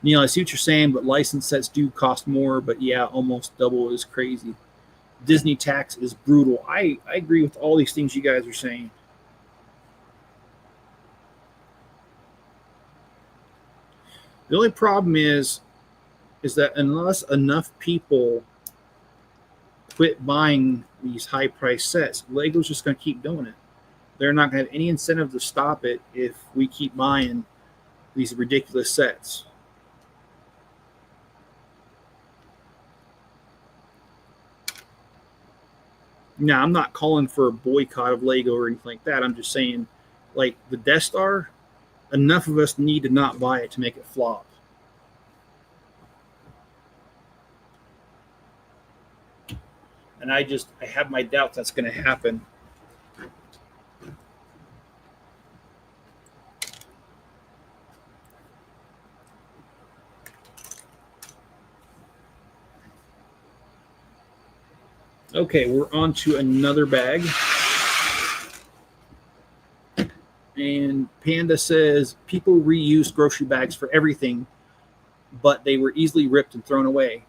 Neil, I see what you're saying, but licensed sets do cost more. But yeah, almost double is crazy. Disney tax is brutal. I agree with all these things you guys are saying. The only problem is that unless enough people quit buying these high price sets, Lego's just going to keep doing it. They're not going to have any incentive to stop it if we keep buying these ridiculous sets. Now, I'm not calling for a boycott of Lego or anything like that. I'm just saying, like the Death Star, enough of us need to not buy it to make it flop. And I have my doubts that's going to happen. Okay, we're on to another bag. And Panda says people reuse grocery bags for everything, but they were easily ripped and thrown away.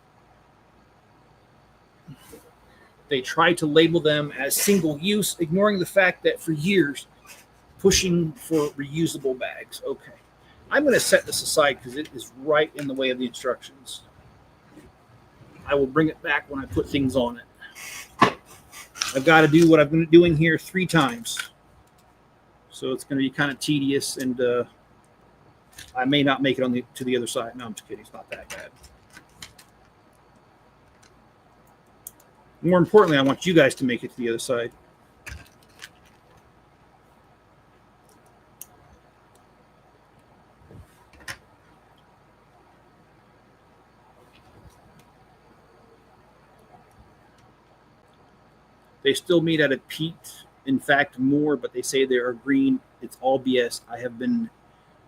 They tried to label them as single use, ignoring the fact that for years, pushing for reusable bags. Okay. I'm going to set this aside because it is right in the way of the instructions. I will bring it back when I put things on it. I've got to do what I've been doing here 3 times. So it's going to be kind of tedious, and I may not make it to the other side. No, I'm just kidding. It's not that bad. More importantly, I want you guys to make it to the other side. They still meet at a peak, in fact, more, but they say they are green. It's all BS. I have been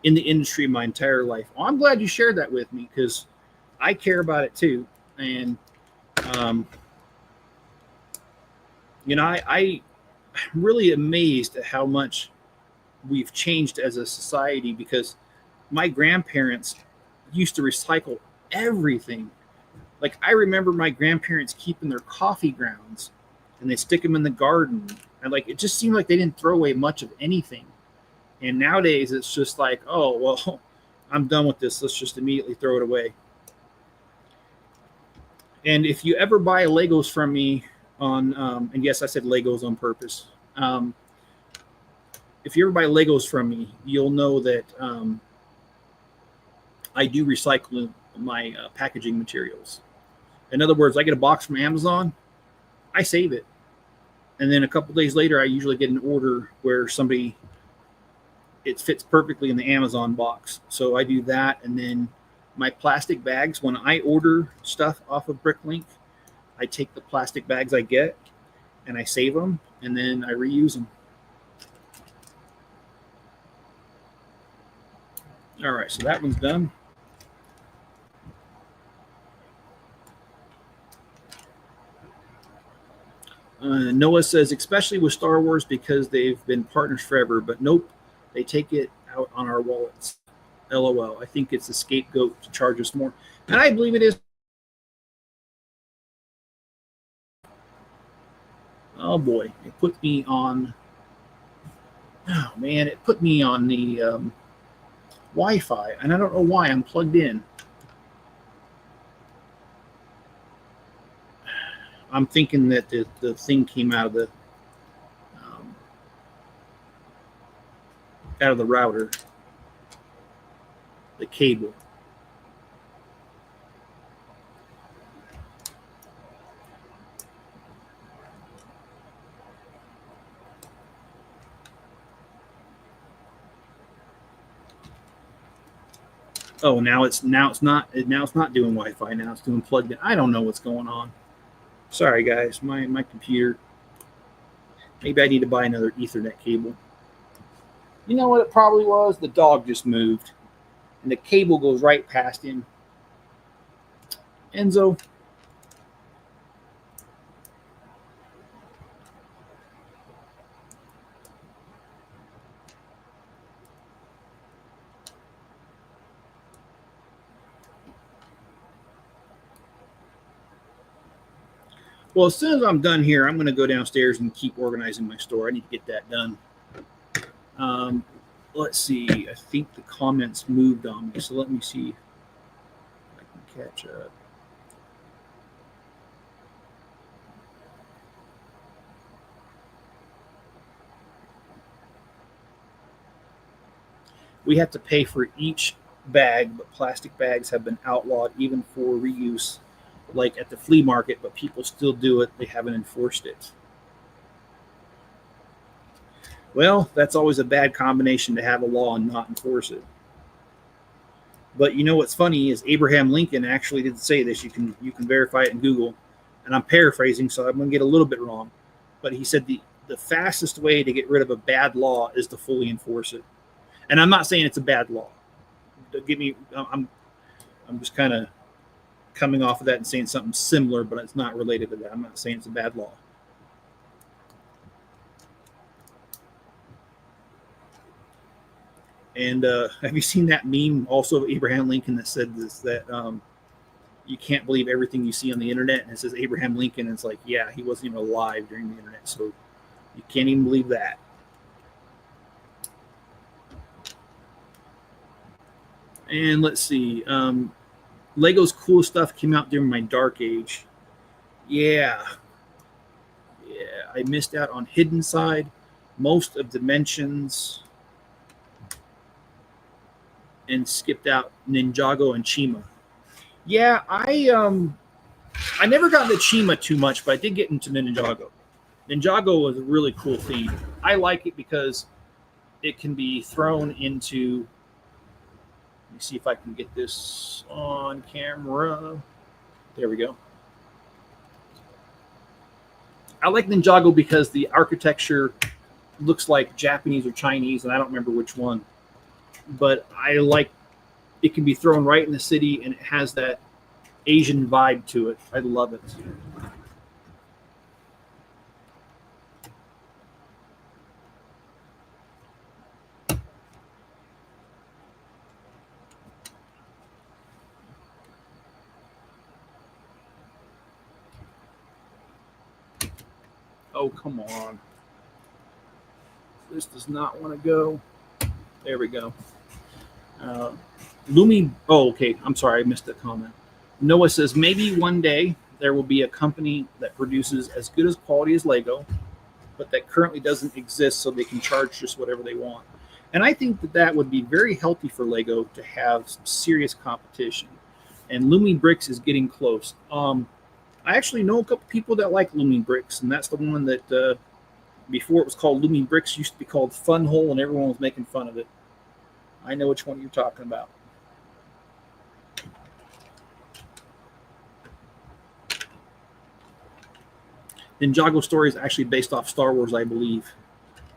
in the industry my entire life. Well, I'm glad you shared that with me because I care about it too. And, I'm really amazed at how much we've changed as a society because my grandparents used to recycle everything. Like, I remember my grandparents keeping their coffee grounds and they stick them in the garden. And like, it just seemed like they didn't throw away much of anything. And nowadays it's just like, oh, well, I'm done with this. Let's just immediately throw it away. And if you ever buy Legos from me on, and yes, I said Legos on purpose. If you ever buy Legos from me, you'll know that I do recycle my packaging materials. In other words, I get a box from Amazon, I save it. And then a couple days later, I usually get an order where it fits perfectly in the Amazon box. So I do that. And then my plastic bags, when I order stuff off of Bricklink, I take the plastic bags I get and I save them and then I reuse them. All right, so that one's done. Noah says, especially with Star Wars because they've been partners forever, but nope, they take it out on our wallets. LOL. I think it's a scapegoat to charge us more. And I believe it is. Oh boy, it put me on. Oh man, it put me on the Wi-Fi, and I don't know why. I'm plugged in. I'm thinking that the thing came out of the router, the cable. Oh, now it's not doing Wi-Fi. Now it's doing plugged in. I don't know what's going on. Sorry, guys. My computer. Maybe I need to buy another Ethernet cable. You know what it probably was? The dog just moved, and the cable goes right past him. Enzo. Well, as soon as I'm done here, I'm going to go downstairs and keep organizing my store. I need to get that done. Let's see. I think the comments moved on me, so let me see if I can catch up. We have to pay for each bag, but plastic bags have been outlawed even for reuse, like at the flea market, but people still do it. They haven't enforced it. Well, that's always a bad combination to have a law and not enforce it. But you know what's funny is Abraham Lincoln actually did say this. You can verify it in Google, and I'm paraphrasing, so I'm going to get a little bit wrong. But he said the fastest way to get rid of a bad law is to fully enforce it. And I'm not saying it's a bad law. I'm just kind of coming off of that and saying something similar, but it's not related to that. I'm not saying it's a bad law. And have you seen that meme also of Abraham Lincoln that said this, that you can't believe everything you see on the internet? And it says Abraham Lincoln, and it's like, yeah, he wasn't even alive during the internet, so you can't even believe that. And let's see. Lego's cool stuff came out during my dark age. Yeah. I missed out on Hidden Side, most of Dimensions, and skipped out Ninjago and Chima. Yeah, I never got into Chima too much, but I did get into Ninjago. Ninjago was a really cool theme. I like it because it can be thrown into. Let me see if I can get this on camera. There we go. I like Ninjago because the architecture looks like Japanese or Chinese, and I don't remember which one. But I like it can be thrown right in the city, and it has that Asian vibe to it. I love it. Oh, come on. This does not want to go. There we go. Lumi. Oh, okay. I'm sorry. I missed that comment. Noah says, maybe one day there will be a company that produces as good as quality as Lego, but that currently doesn't exist, so they can charge just whatever they want. And I think that would be very healthy for Lego to have some serious competition. And Lumi Bricks is getting close. I actually know a couple people that like Lumi Bricks, and that's the one that before it was called Lumi Bricks, used to be called Fun Hole, and everyone was making fun of it. I know which one you're talking about. Ninjago story is actually based off Star Wars, I believe.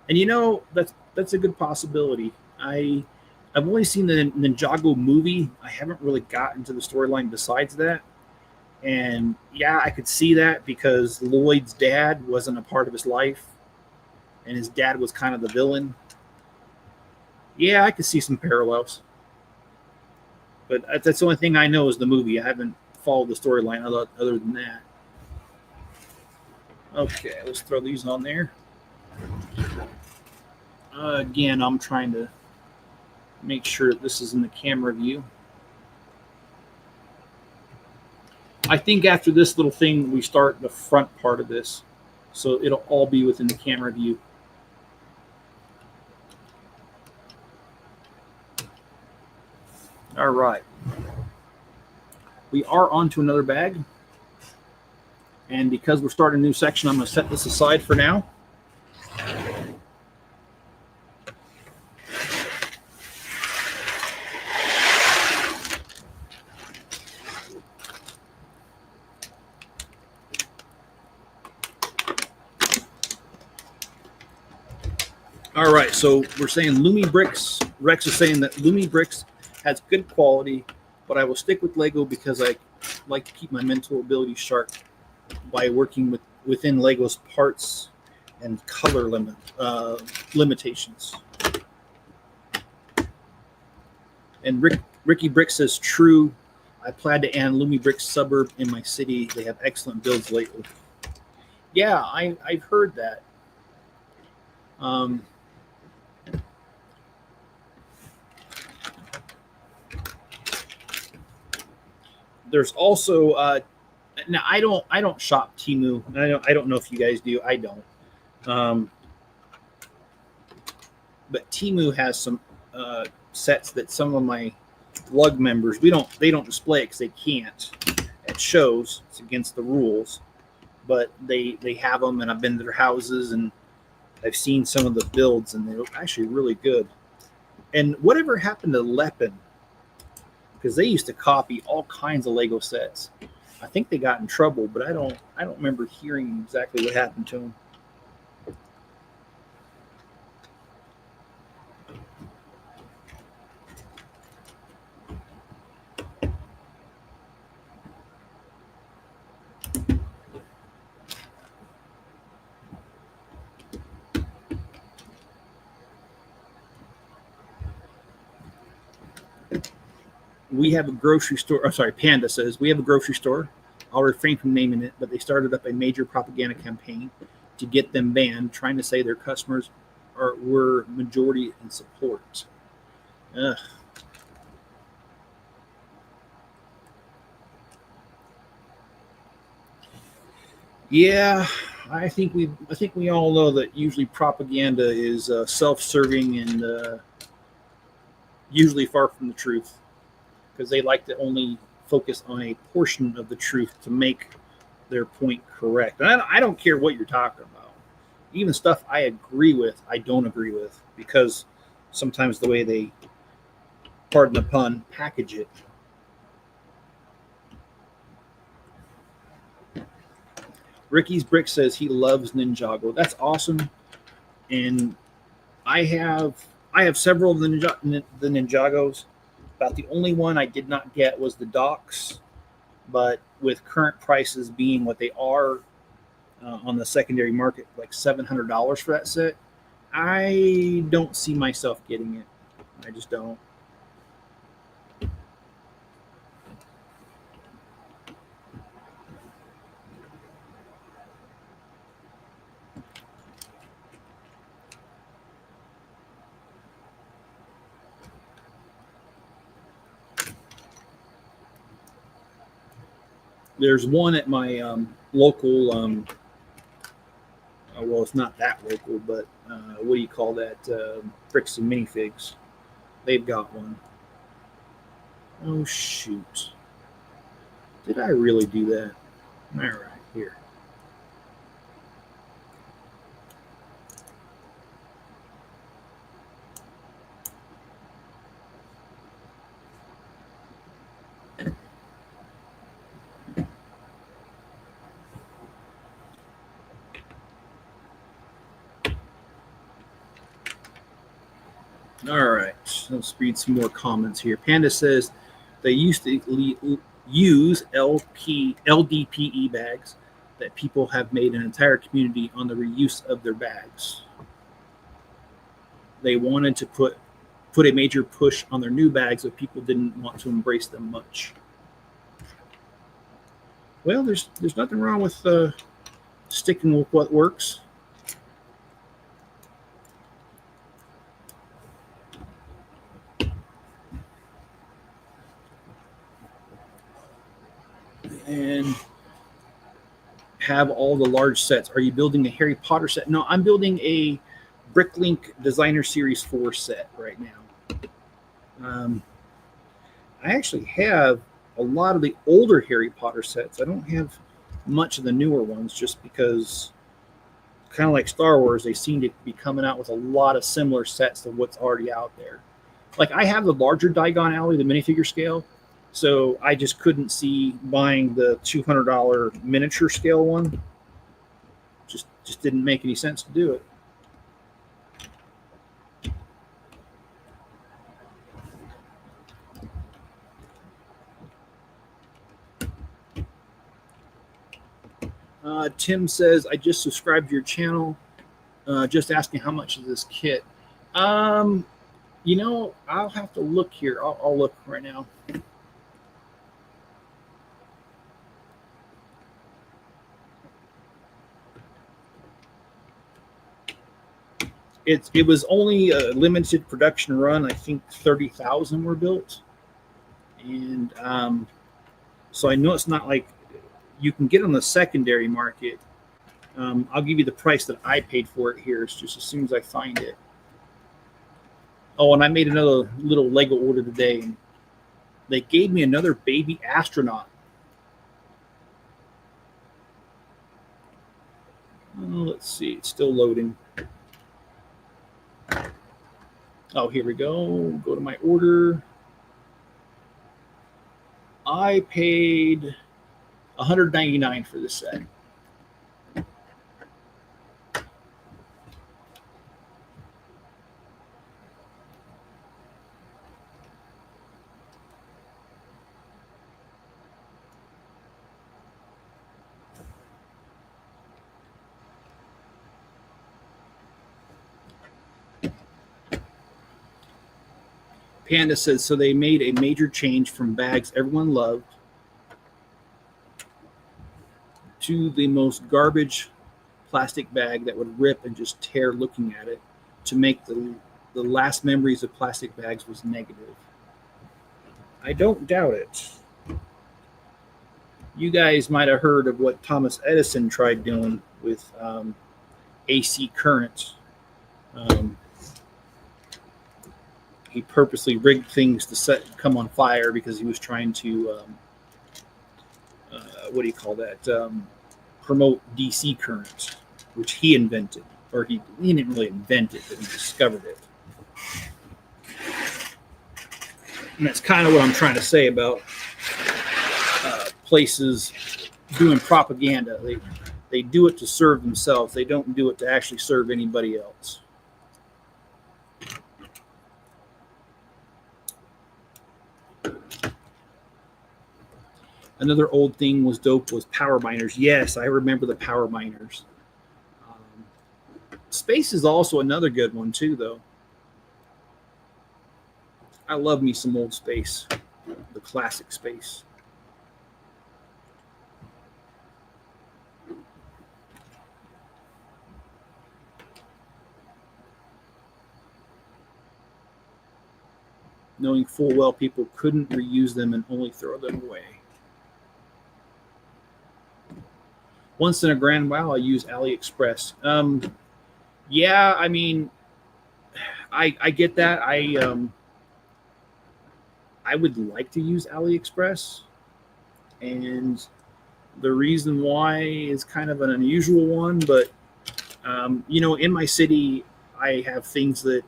And you know, that's a good possibility. I've only seen the Ninjago movie. I haven't really gotten to the storyline besides that. And yeah, I could see that because Lloyd's dad wasn't a part of his life, and his dad was kind of the villain. Yeah, I could see some parallels. But that's the only thing I know is the movie. I haven't followed the storyline other than that. Okay, let's throw these on there. Again, I'm trying to make sure that this is in the camera view. I think after this little thing, we start the front part of this. So it'll all be within the camera view. All right. We are on to another bag. And because we're starting a new section, I'm going to set this aside for now. All right, so we're saying Lumi Bricks. Rex is saying that Lumi Bricks has good quality, but I will stick with Lego because I like to keep my mental ability sharp by working within Lego's parts and color limitations. And Ricky Brick says, true. I plan to add Lumi Bricks suburb in my city. They have excellent builds lately. Yeah, I've heard that. Um, there's also now I don't shop Timu. I don't know if you guys do. I don't. Um, but Timu has some sets that some of my lug members they don't display it because they can't at shows. It's against the rules. But they have them, and I've been to their houses and I've seen some of the builds, and they look actually really good. And whatever happened to Lepin? Because they used to copy all kinds of Lego sets. I think they got in trouble, but I don't remember hearing exactly what happened to them. We have a grocery store. Oh, sorry, Panda says we have a grocery store. I'll refrain from naming it, but they started up a major propaganda campaign to get them banned, trying to say their customers were majority in support. Ugh. Yeah, I think we all know that usually propaganda is self-serving and usually far from the truth because they like to only focus on a portion of the truth to make their point correct. And I don't care what you're talking about. Even stuff I agree with, I don't agree with because sometimes the way they, pardon the pun, package it. Ricky's Brick says he loves Ninjago. That's awesome, and I have I have several of the Ninjagos. About the only one I did not get was the docks, but with current prices being what they are on the secondary market, like $700 for that set, I don't see myself getting it. I just don't. There's one at my local. Well, it's not that local, but what do you call that? Bricks and minifigs. They've got one. Oh shoot! Did I really do that? All right, here. All right, let's read some more comments here. Panda says they used to use LDPE bags that people have made an entire community on the reuse of their bags. They wanted to put a major push on their new bags, but people didn't want to embrace them much. Well, there's nothing wrong with sticking with what works. And have all the large sets. Are you building a Harry Potter set? No, I'm building a Bricklink Designer Series 4 set right now. Um, I actually have a lot of the older Harry Potter sets. I don't have much of the newer ones just because, kind of like Star Wars, they seem to be coming out with a lot of similar sets to what's already out there. Like I have the larger Diagon Alley, the minifigure scale, so I just couldn't see buying the $200 miniature scale one. Just didn't make any sense to do it. Tim says, I just subscribed to your channel. Just asking how much is this kit. Um, I'll have to look here. I'll look right now. It was only a limited production run. I think 30,000 were built, and so I know it's not like you can get on the secondary market. I'll give you the price that I paid for it here. It's just as soon as I find it. Oh, and I made another little Lego order today. And they gave me another baby astronaut. Let's see. It's still loading. Oh, here we go. Go to my order. I paid $199 for this set. Panda says, so they made a major change from bags everyone loved to the most garbage plastic bag that would rip and just tear looking at it, to make the last memories of plastic bags was negative. I don't doubt it. You guys might have heard of what Thomas Edison tried doing with AC current. He purposely rigged things to come on fire because he was trying to what do you call that? Promote DC current, which he invented, or he didn't really invent it, but he discovered it. And that's kind of what I'm trying to say about places doing propaganda. They do it to serve themselves. They don't do it to actually serve anybody else. Another old thing was dope was power miners. Yes, I remember the power miners. Space is also another good one too, though. I love me some old Space, the classic Space. Knowing full well people couldn't reuse them and only throw them away. Once in a grand while, I use AliExpress. Yeah, I mean, I get that. I would like to use AliExpress, and the reason why is kind of an unusual one, but in my city, I have things that,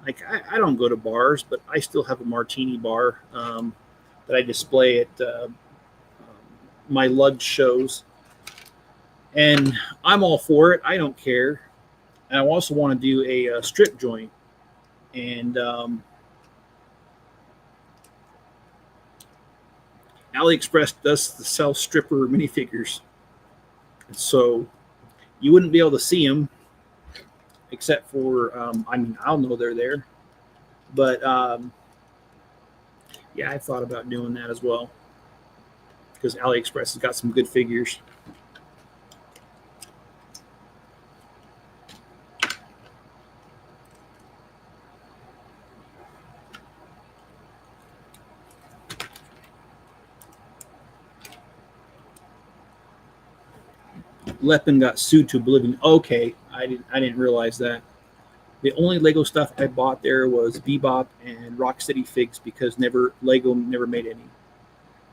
like, I don't go to bars, but I still have a martini bar that I display at my lugged shows. And I'm all for it. I don't care. And I also want to do a strip joint. And AliExpress does sell stripper minifigures. So you wouldn't be able to see them except for, I'll know they're there. But yeah, I thought about doing that as well, because AliExpress has got some good figures. Lepin got sued to oblivion. Okay, I didn't realize that. The only Lego stuff I bought there was Bebop and Rocksteady figs, because Lego never made any.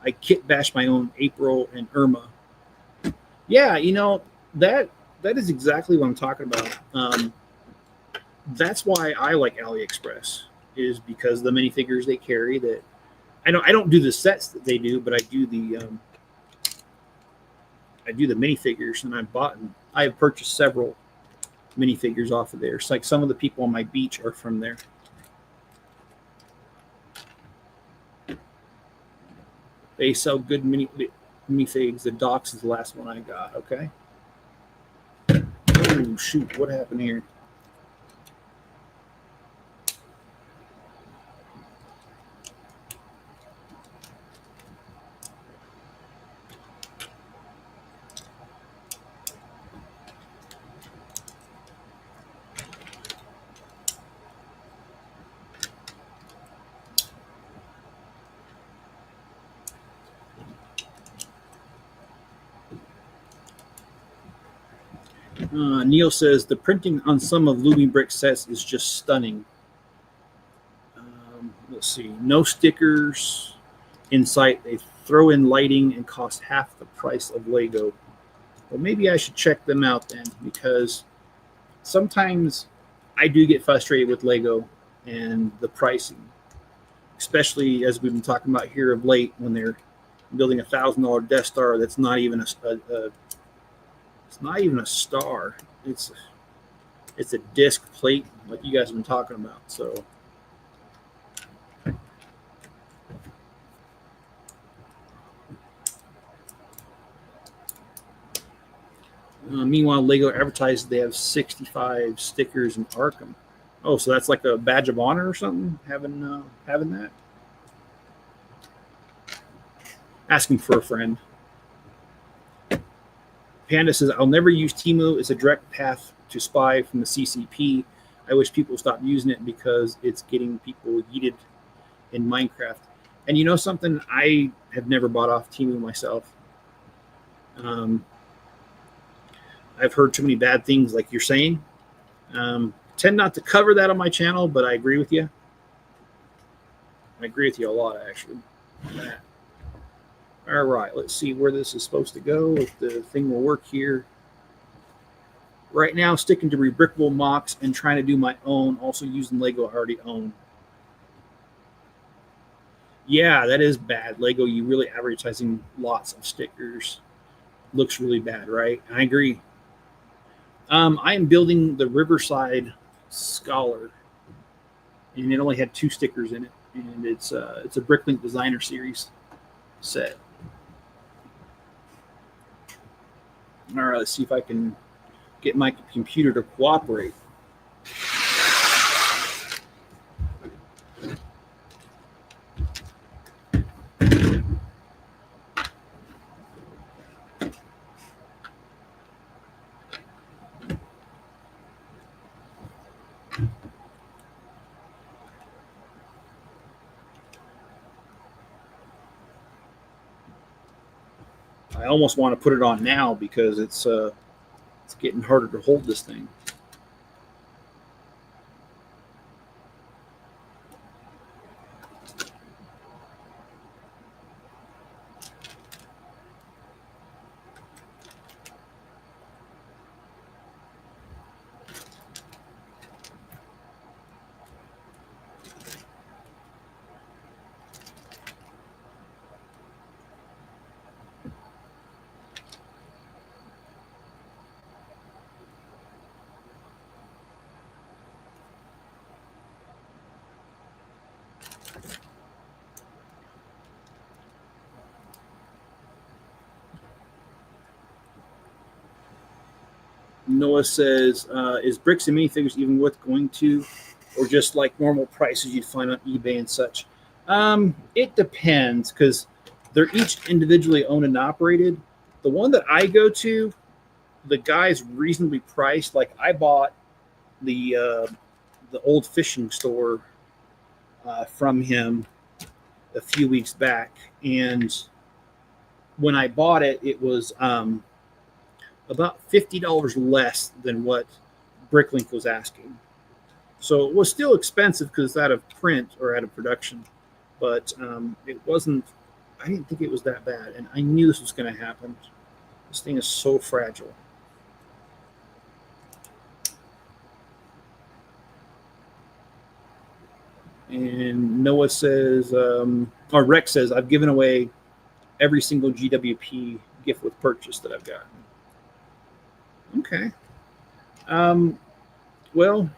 I kit bashed my own April and Irma. Yeah, that is exactly what I'm talking about. That's why I like AliExpress, is because the minifigures they carry. That I don't do the sets that they do, but I do the minifigures, and I have purchased several minifigures off of there. It's like some of the people on my beach are from there. They sell good minifigs. The Docs is the last one I got. Okay. Oh shoot! What happened here? Neil says the printing on some of Looming Brick sets is just stunning. Let's see, no stickers in sight. They throw in lighting and cost half the price of Lego. Well, maybe I should check them out then, because sometimes I do get frustrated with Lego and the pricing, especially as we've been talking about here of late, when they're building $1,000 Death Star that's not even it's not even a star. It's a disc plate, like you guys have been talking about. So meanwhile, Lego advertises they have 65 stickers in Arkham. Oh, so that's like a badge of honor or something, having that. Asking for a friend. Panda says, I'll never use Temu. It's a direct path to spy from the CCP. I wish people stop using it because it's getting people yeeted in Minecraft. And you know something? I have never bought off Temu myself. I've heard too many bad things, like you're saying. Tend not to cover that on my channel, but I agree with you. I agree with you a lot, actually. All right, let's see where this is supposed to go, if the thing will work here. Right now, sticking to rebrickable mocks and trying to do my own, also using Lego I already own. Yeah, that is bad. Lego, you really advertising lots of stickers. Looks really bad, right? I agree. I am building the Riverside Scholar, and it only had 2 stickers in it, and it's a Bricklink Designer Series set. All right, let's see if I can get my computer to cooperate. I almost want to put it on now because it's getting harder to hold this thing. Noah says, is bricks and minifigures even worth going to, or just like normal prices you'd find on eBay and such? It depends, because they're each individually owned and operated. The one that I go to, the guy's reasonably priced. Like I bought the old fishing store from him a few weeks back, and when I bought it, it was about $50 less than what Bricklink was asking. So it was still expensive because it's out of print or out of production, but it wasn't. I didn't think it was that bad, and I knew this was going to happen. This thing is so fragile. And Noah says, or Rex says, I've given away every single GWP gift with purchase that I've gotten. Okay. Well,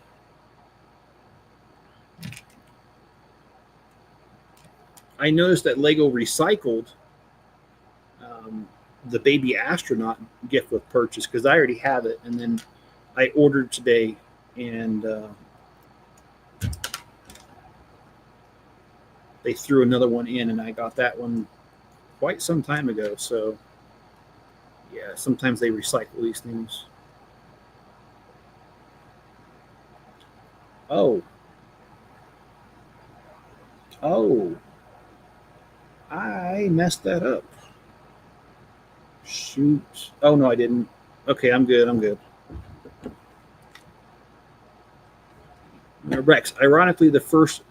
I noticed that Lego recycled the baby astronaut gift with purchase because I already have it, and then I ordered today, and they threw another one in, and I got that one quite some time ago. So yeah, sometimes they recycle these things. Oh, I messed that up. Shoot. Oh no, I didn't. Okay, I'm good. Rex, ironically, the first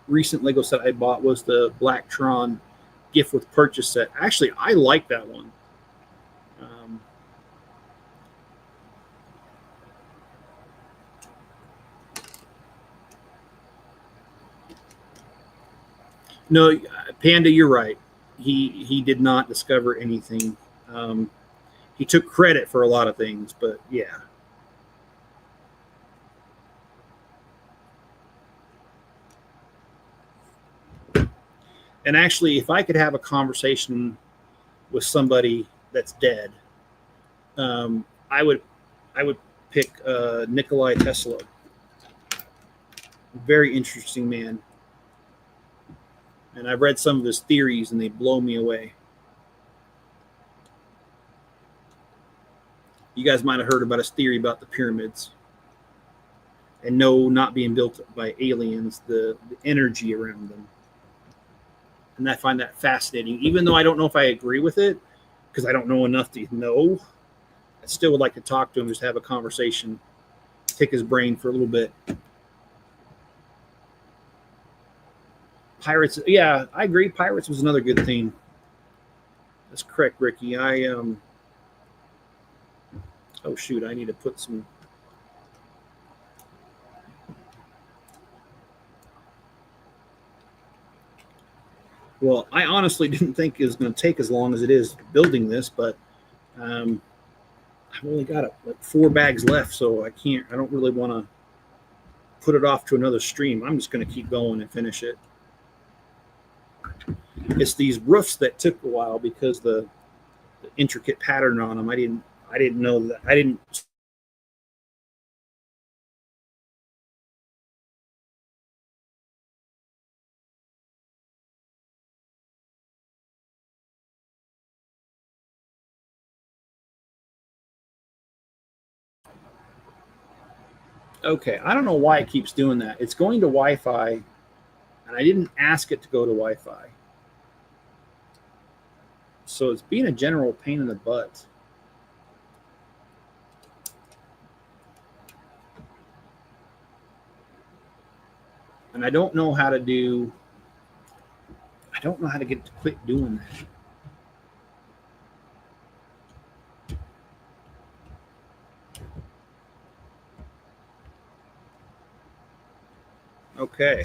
recent Lego set I bought was the Black Tron gift with purchase set. Actually, I like that one. No, Panda, you're right. He did not discover anything. He took credit for a lot of things, but yeah. And actually, if I could have a conversation with somebody that's dead, I would pick Nikolai Tesla. Very interesting man. And I've read some of his theories, and they blow me away. You guys might have heard about his theory about the pyramids. And no, not being built by aliens, the energy around them. And I find that fascinating, even though I don't know if I agree with it, because I don't know enough to know. I still would like to talk to him, just have a conversation, pick his brain for a little bit. Pirates, yeah, I agree. Pirates was another good theme. That's correct, Ricky. Oh shoot, I need to put some. Well, I honestly didn't think it was going to take as long as it is building this, but I've only got like 4 bags left, so I don't really want to put it off to another stream. I'm just going to keep going and finish it. It's these roofs that took a while because the intricate pattern on them. I didn't know that. I didn't. Okay, I don't know why it keeps doing that. It's going to Wi-Fi, and I didn't ask it to go to Wi-Fi. So it's being a general pain in the butt. And I don't know how to get it to quit doing that. Okay.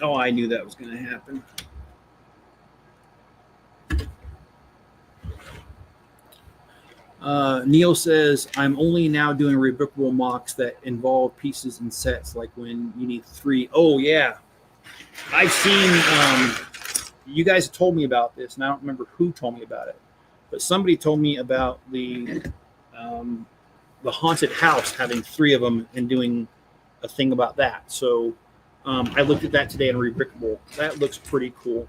Oh, I knew that was going to happen. Neil says, I'm only now doing rebrickable mocks that involve pieces and sets, like when you need 3. Oh, yeah. I've seen, you guys have told me about this, and I don't remember who told me about it, but somebody told me about the haunted house having 3 of them and doing a thing about that. So I looked at that today in Rebrickable. That looks pretty cool.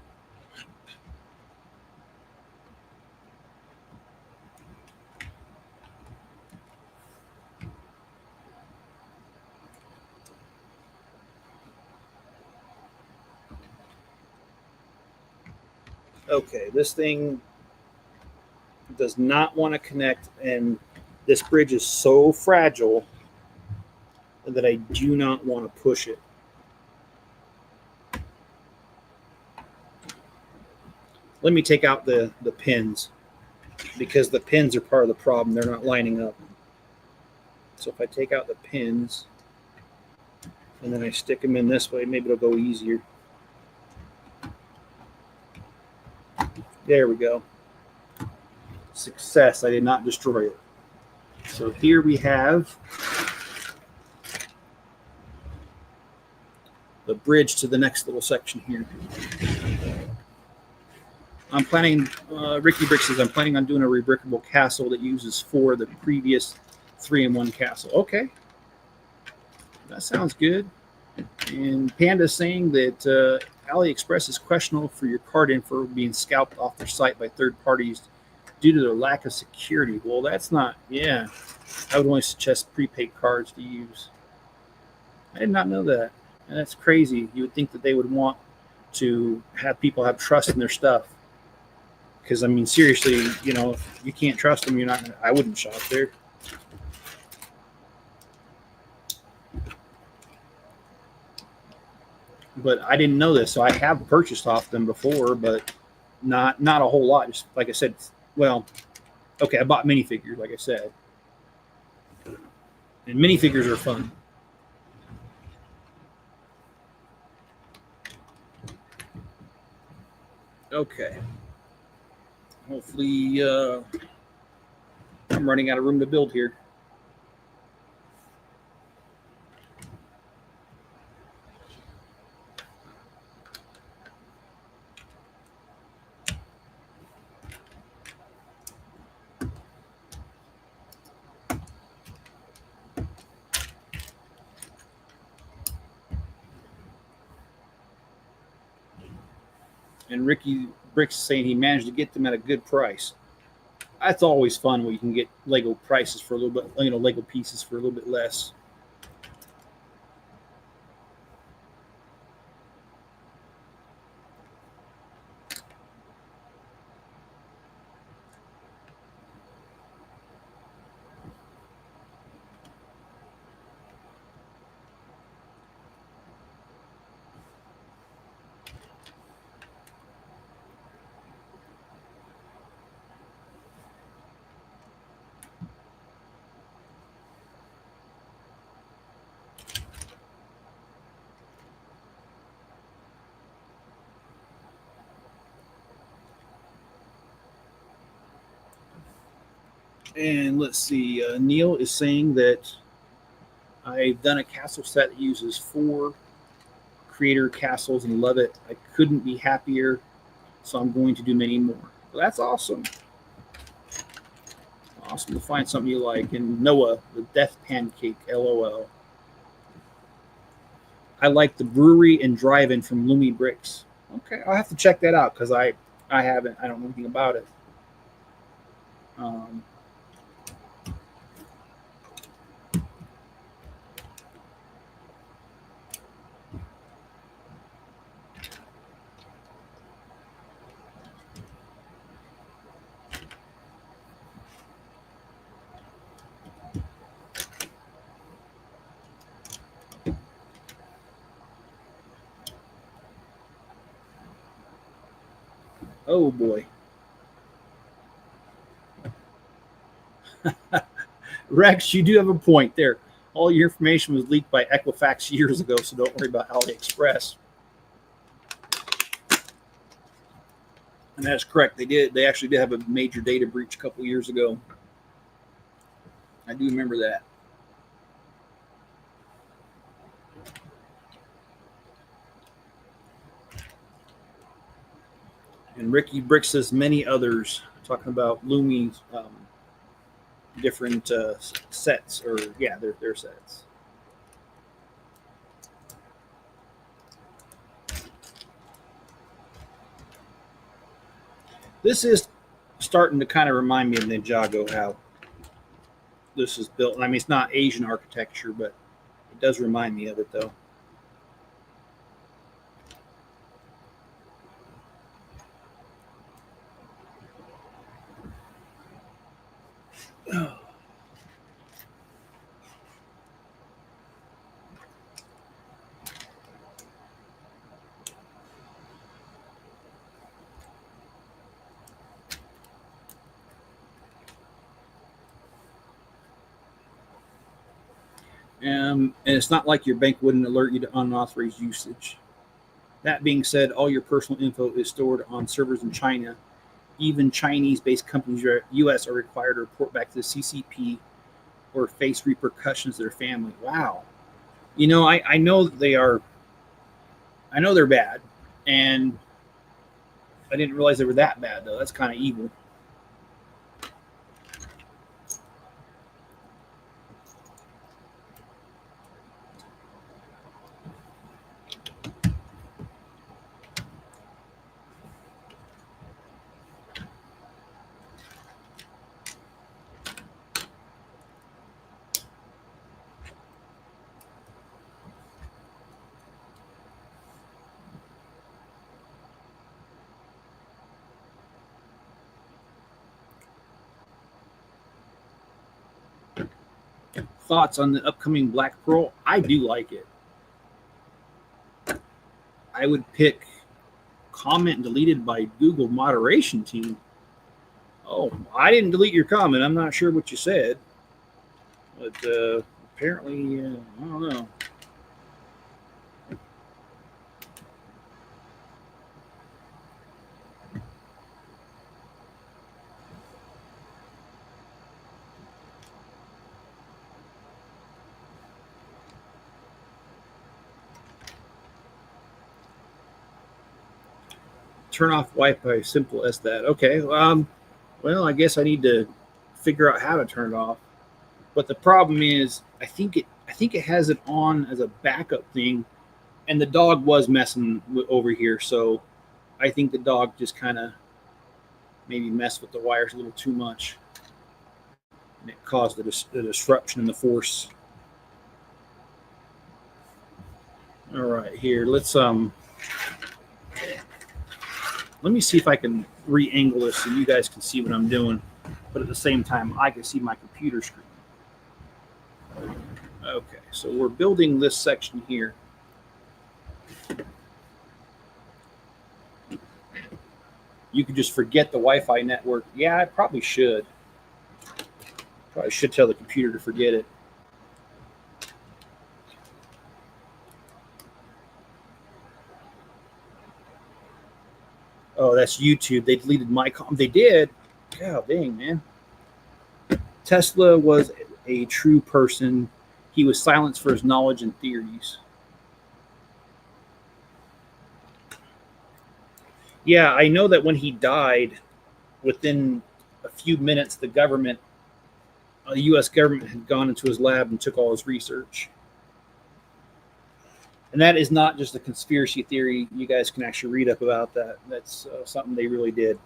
Okay, this thing does not want to connect, and this bridge is so fragile that I do not want to push it. Let me take out the pins, because the pins are part of the problem. They're not lining up. So if I take out the pins and then I stick them in this way, maybe it'll go easier. There we go. Success. I did not destroy it. So here we have the bridge to the next little section here. I'm planning, Ricky Brick says, I'm planning on doing a rebrickable castle that uses 4 of the previous 3-in-1 castle. Okay. That sounds good. And Panda's saying that AliExpress is questionable for your card info being scalped off their site by third parties due to their lack of security. Well, that's not, yeah. I would only suggest prepaid cards to use. I did not know that. And that's crazy. You would think that they would want to have people have trust in their stuff. Because, I mean, seriously, you know, if you can't trust them, you're not, I wouldn't shop there. but I didn't know this, so I have purchased off them before, but not a whole lot. Just like I said, well, okay, I bought minifigures, like I said, and minifigures are fun. Okay, hopefully I'm running out of room to build here. And Ricky Bricks saying he managed to get them at a good price. That's always fun when you can get Lego prices for a little bit, Lego pieces for a little bit less. And let's see, Neil is saying that I've done a castle set that uses 4 creator castles and love it. I couldn't be happier, so I'm going to do many more. Well, that's awesome. Awesome to find something you like. And Noah, the Death Pancake, LOL. I like the brewery and drive-in from Lumi Bricks. Okay, I'll have to check that out because I haven't. I don't know anything about it. Um, oh boy. Rex, you do have a point there. All your information was leaked by Equifax years ago, so don't worry about AliExpress. And that's correct. They actually did have a major data breach a couple years ago. I do remember that. And Ricky Brick says many others talking about Lumi's different sets, or yeah, their sets. This is starting to kind of remind me of Ninjago, how this is built. I mean, it's not Asian architecture, but it does remind me of it, though. And it's not like your bank wouldn't alert you to unauthorized usage. That being said, all your personal info is stored on servers in China. Even Chinese-based companies in the U.S. are required to report back to the CCP or face repercussions to their family. Wow. I know they are. I know they're bad, and I didn't realize they were that bad, though. That's kind of evil. Thoughts on the upcoming Black Pearl? I do like it. I would pick comment deleted by Google moderation team. Oh, I didn't delete your comment. I'm not sure what you said, but apparently, I don't know. Turn off Wi-Fi, simple as that. Okay. Well, I guess I need to figure out how to turn it off. But the problem is, I think it has it on as a backup thing, and the dog was messing over here, so I think the dog just kind of maybe messed with the wires a little too much, and it caused the disruption in the force. All right, here let me see if I can re-angle this so you guys can see what I'm doing, but at the same time I can see my computer screen. Okay, so we're building this section here. You could just forget the Wi-Fi network. Yeah, I probably should. Probably should tell the computer to forget it. Oh, that's YouTube. They deleted my comment. They did? God dang, man. Tesla was a true person. He was silenced for his knowledge and theories. Yeah, I know that when he died, within a few minutes, the U.S. government had gone into his lab and took all his research. And that is not just a conspiracy theory. You guys can actually read up about that. That's something they really did.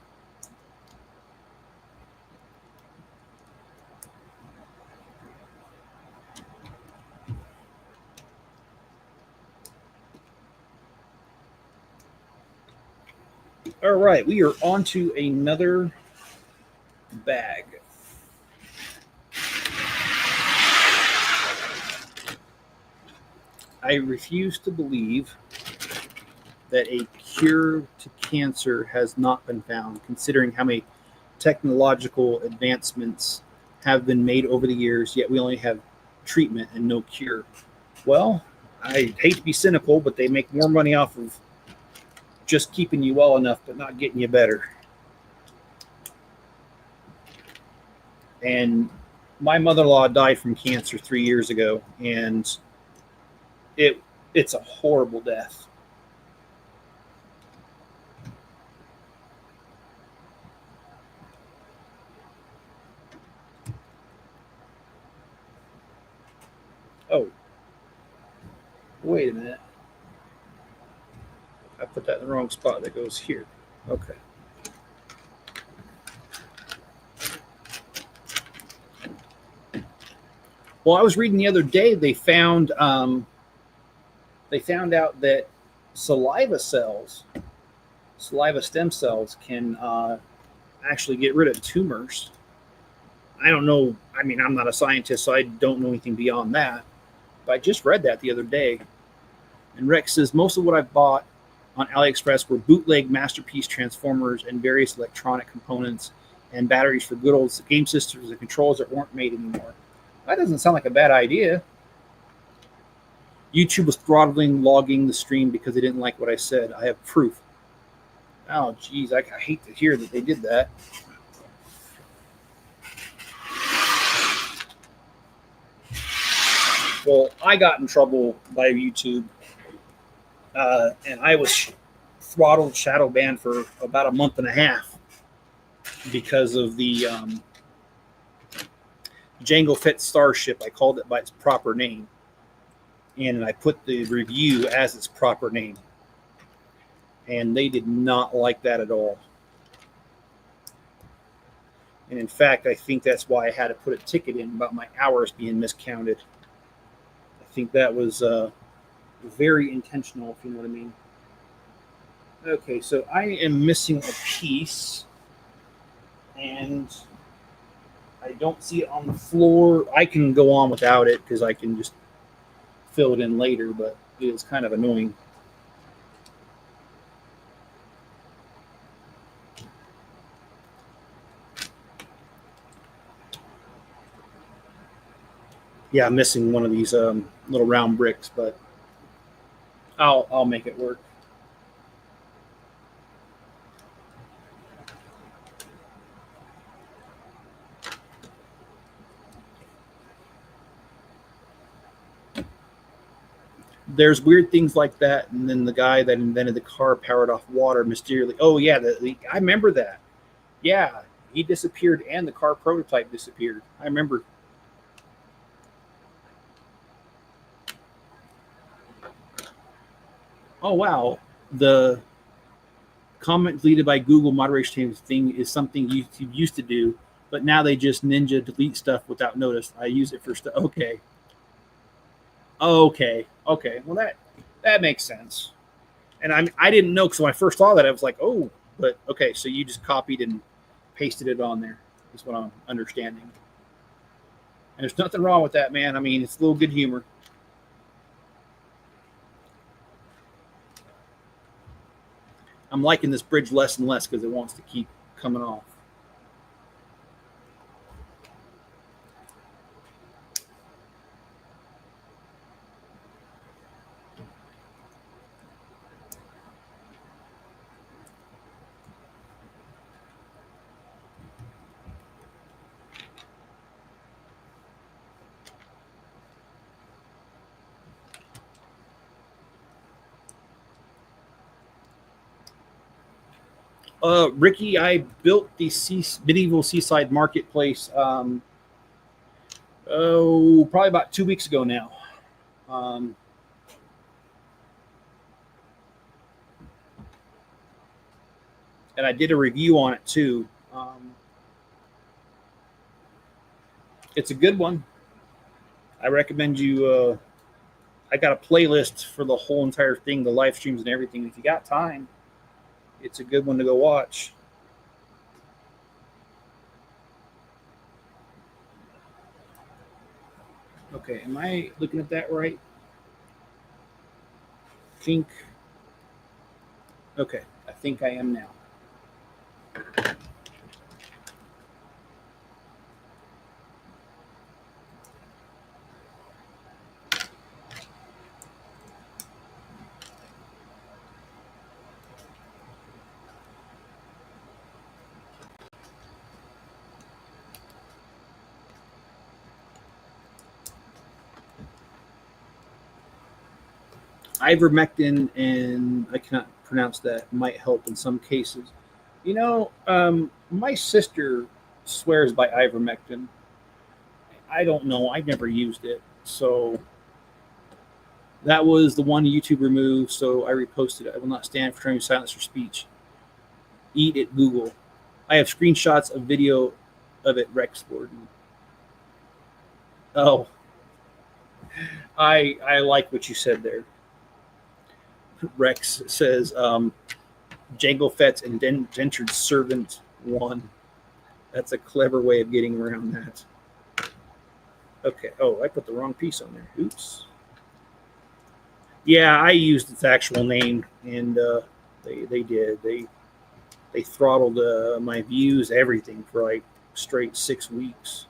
All right, we are on to another bag. I refuse to believe that a cure to cancer has not been found, considering how many technological advancements have been made over the years, yet we only have treatment and no cure. Well, I hate to be cynical, but they make more money off of just keeping you well enough but not getting you better. And my mother-in-law died from cancer 3 years ago, and it's a horrible death. Oh, wait a minute. I put that in the wrong spot. That goes here. Okay. Well, I was reading the other day. They found out that saliva stem cells, can actually get rid of tumors. I don't know. I mean, I'm not a scientist, so I don't know anything beyond that. But I just read that the other day. And Rex says most of what I've bought on AliExpress were bootleg masterpiece transformers and various electronic components and batteries for good old game systems and controls that weren't made anymore. That doesn't sound like a bad idea. YouTube was logging the stream because they didn't like what I said. I have proof. Oh, geez, I hate to hear that they did that. Well, I got in trouble by YouTube, and I was throttled, shadow banned for about a month and a half because of the Jango Fett Starship. I called it by its proper name, and I put the review as its proper name, and they did not like that at all. And in fact, I think that's why I had to put a ticket in about my hours being miscounted. I think that was very intentional, if you know what I mean. Okay, so I am missing a piece, and I don't see it on the floor. I can go on without it because I can just fill it in later, but it is kind of annoying. Yeah, I'm missing one of these little round bricks, but I'll make it work. There's weird things like that, and then the guy that invented the car powered off water mysteriously. Oh yeah, I remember that. Yeah, he disappeared, and the car prototype disappeared. I remember. Oh wow, the comment deleted by Google moderation thing is something YouTube used to do, but now they just ninja delete stuff without notice. I use it for stuff. Okay, okay. Well, that makes sense. And I didn't know because when I first saw that, I was like, oh, but okay, so you just copied and pasted it on there. Is what I'm understanding. And there's nothing wrong with that, man. I mean, it's a little good humor. I'm liking this bridge less and less because it wants to keep coming off. Ricky, I built the medieval seaside marketplace. Probably about 2 weeks ago now. Um, and I did a review on it too. It's a good one. I recommend you. I got a playlist for the whole entire thing, the live streams and everything. If you got time, it's a good one to go watch. Okay, am I looking at that right? Think. Okay, I think I am now. Ivermectin, and I cannot pronounce that, might help in some cases. My sister swears by ivermectin. I don't know. I've never used it. So that was the one YouTube removed. So I reposted it. I will not stand for trying to silence your speech. Eat it, Google. I have screenshots of video of it, Rex Gordon. Oh, I like what you said there. Rex says, Jango Fett's indentured servant 1. That's a clever way of getting around that. Okay. Oh, I put the wrong piece on there. Oops. Yeah, I used its actual name, and they did. They throttled my views, everything for like straight 6 weeks.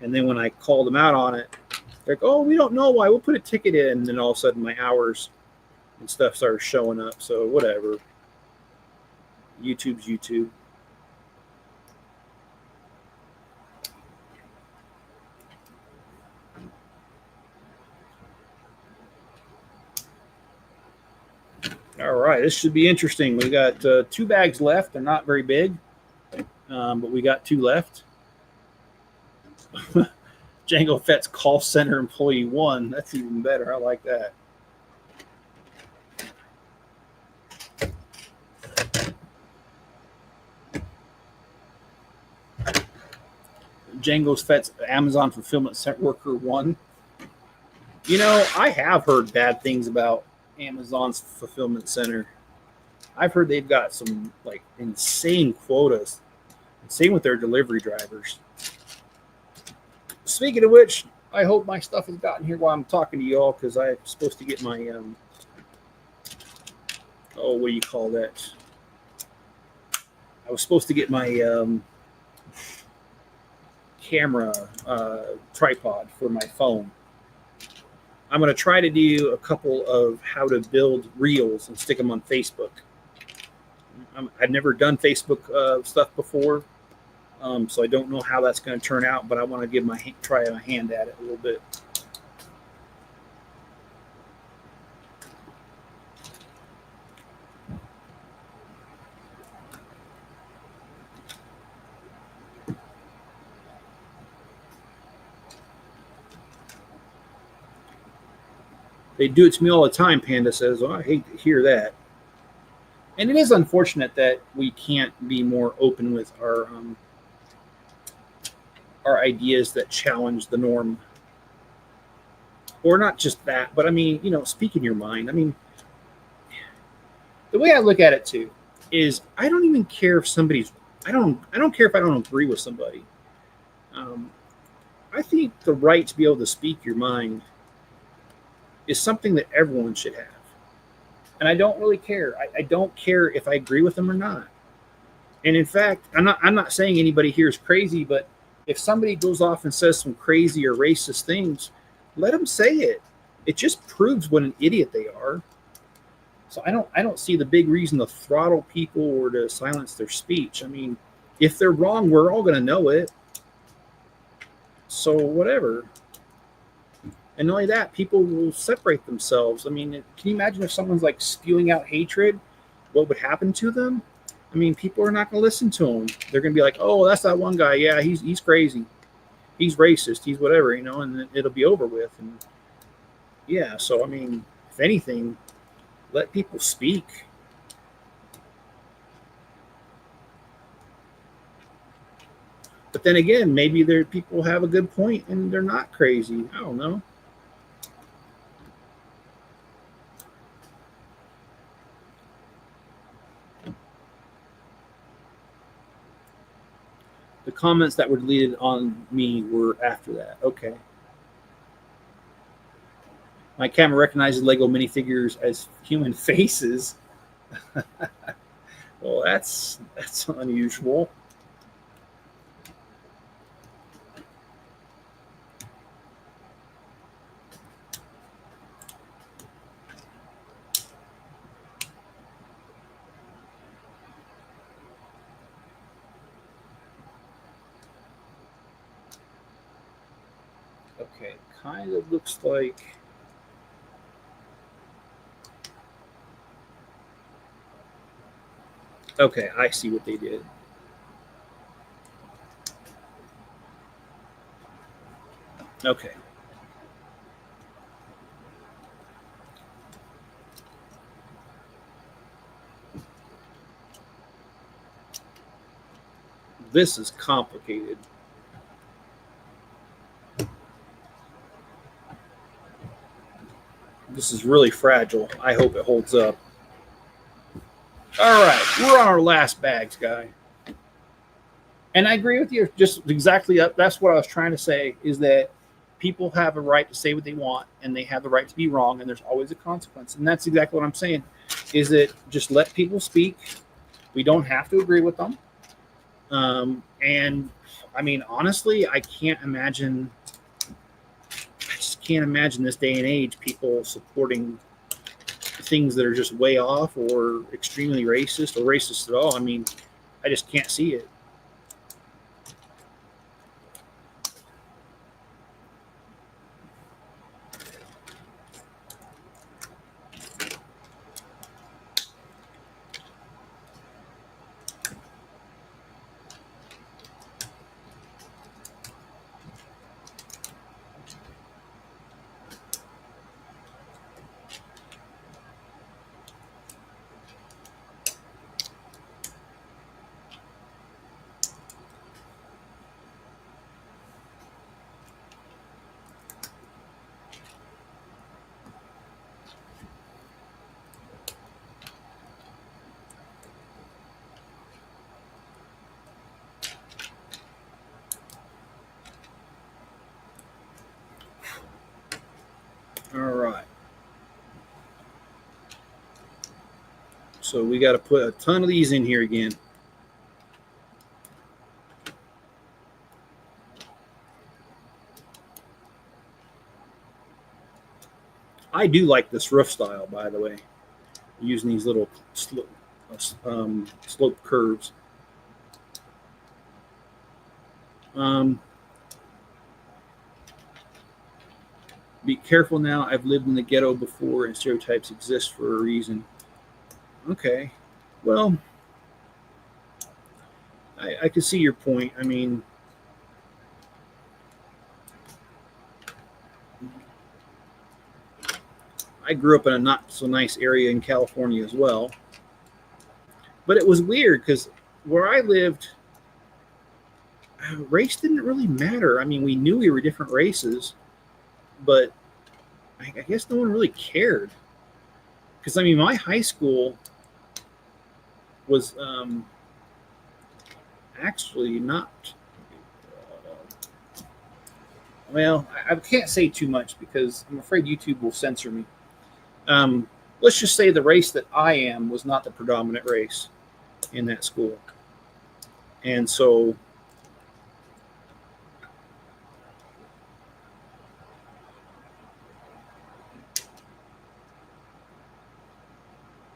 And then when I called them out on it, they're like, "Oh, we don't know why. We'll put a ticket in." And then all of a sudden, my hours and stuff started showing up. So whatever. YouTube's YouTube. All right, this should be interesting. We got 2 bags left. They're not very big, but we got 2 left. Jango Fett's call center employee 1. That's even better. I like that. Jango Fett's Amazon fulfillment center worker 1. I have heard bad things about Amazon's fulfillment center. I've heard they've got some like insane quotas. Same with their delivery drivers. Speaking of which, I hope my stuff has gotten here while I'm talking to you all, because I'm supposed to get my what do you call that? I was supposed to get my camera tripod for my phone. I'm going to try to do a couple of how to build reels and stick them on Facebook. I've never done Facebook stuff before, so I don't know how that's going to turn out, but I want to give try my hand at it a little bit. They do it to me all the time, Panda says. Oh, I hate to hear that. And it is unfortunate that we can't be more open with our ideas that challenge the norm. Or not just that, but I mean, speaking your mind. I mean, the way I look at it too is I don't even care if I don't care if I don't agree with somebody. I think the right to be able to speak your mind is something that everyone should have. And I don't really care. I don't care if I agree with them or not. And in fact, I'm not saying anybody here is crazy, but if somebody goes off and says some crazy or racist things, let them say it. It just proves what an idiot they are. So I don't see the big reason to throttle people or to silence their speech. I mean, if they're wrong, we're all going to know it. So whatever. And not only that, people will separate themselves. I mean, can you imagine if someone's like spewing out hatred, what would happen to them? I mean, people are not going to listen to them. They're going to be like, oh, that's that one guy. Yeah, he's crazy. He's racist. He's whatever, and it'll be over with. And yeah, so, I mean, if anything, let people speak. But then again, maybe people have a good point and they're not crazy. I don't know. The comments that were deleted on me were after that. Okay. My camera recognizes Lego minifigures as human faces. Well, that's unusual. Okay, kind of looks like. Okay, I see what they did. Okay. This is complicated. This is really fragile. I hope it holds up. All right, we're on our last bags, guy. And I agree with you. Just exactly that's what I was trying to say is that people have a right to say what they want and they have the right to be wrong, and there's always a consequence. And that's exactly what I'm saying is that just let people speak. We don't have to agree with them. And I mean, honestly, I just can't imagine this day and age people supporting things that are just way off or extremely racist or racist at all. I mean, I just can't see it. All right. So we got to put a ton of these in here again. I do like this roof style, by the way, using these little slope curves. Be careful now. I've lived in the ghetto before, and stereotypes exist for a reason. Okay, well, I can see your point. I mean, I grew up in a not so nice area in California as well. But it was weird because where I lived, race didn't really matter. I mean, we knew we were different races, but I guess no one really cared. Because, I mean, my high school was actually not. Well, I can't say too much because I'm afraid YouTube will censor me. Let's just say the race that I am was not the predominant race in that school. And so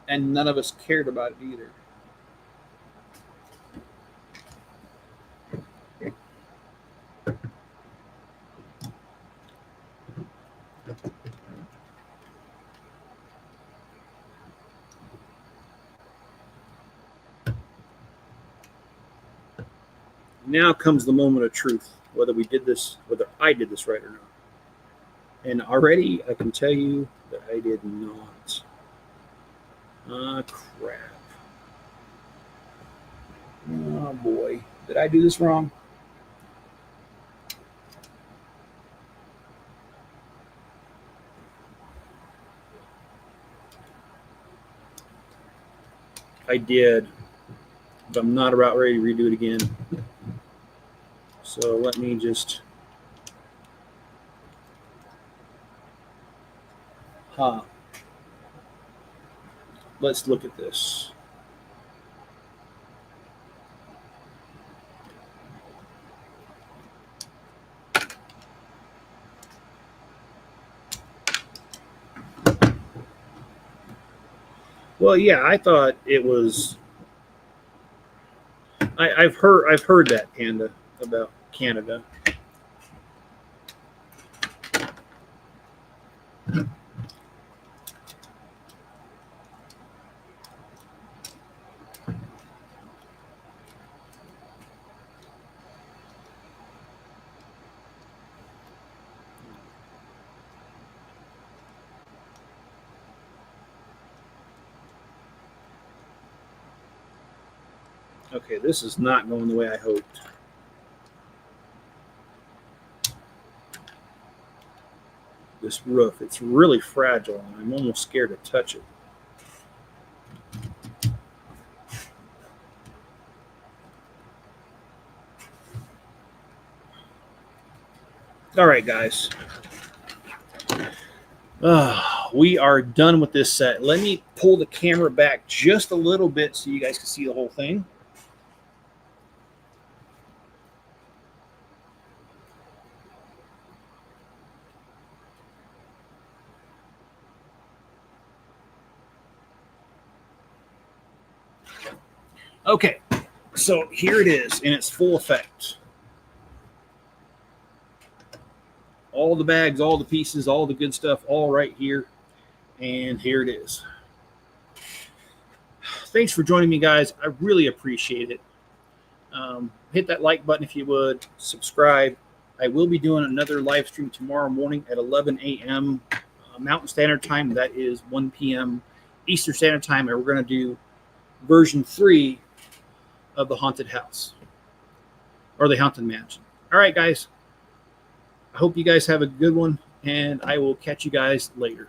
and none of us cared about it either. Now comes the moment of truth, whether I did this right or not. And already I can tell you that I did not. Ah, crap. Oh, boy. Did I do this wrong? I did, but I'm not about ready to redo it again. So let me just... Let's look at this. Well, yeah, I thought it was. I've heard that, Panda, about Canada. Okay, this is not going the way I hoped. This roof, it's really fragile, and I'm almost scared to touch it. All right, guys. We are done with this set. Let me pull the camera back just a little bit so you guys can see the whole thing. Okay, so here it is in its full effect. All the bags, all the pieces, all the good stuff, all right here. And here it is. Thanks for joining me, guys. I really appreciate it. Hit that like button if you would. Subscribe. I will be doing another live stream tomorrow morning at 11 a.m. Mountain Standard Time. That is 1 p.m. Eastern Standard Time. And we're going to do version 3 of the haunted house or the haunted mansion. All right, guys. I hope you guys have a good one, and I will catch you guys later.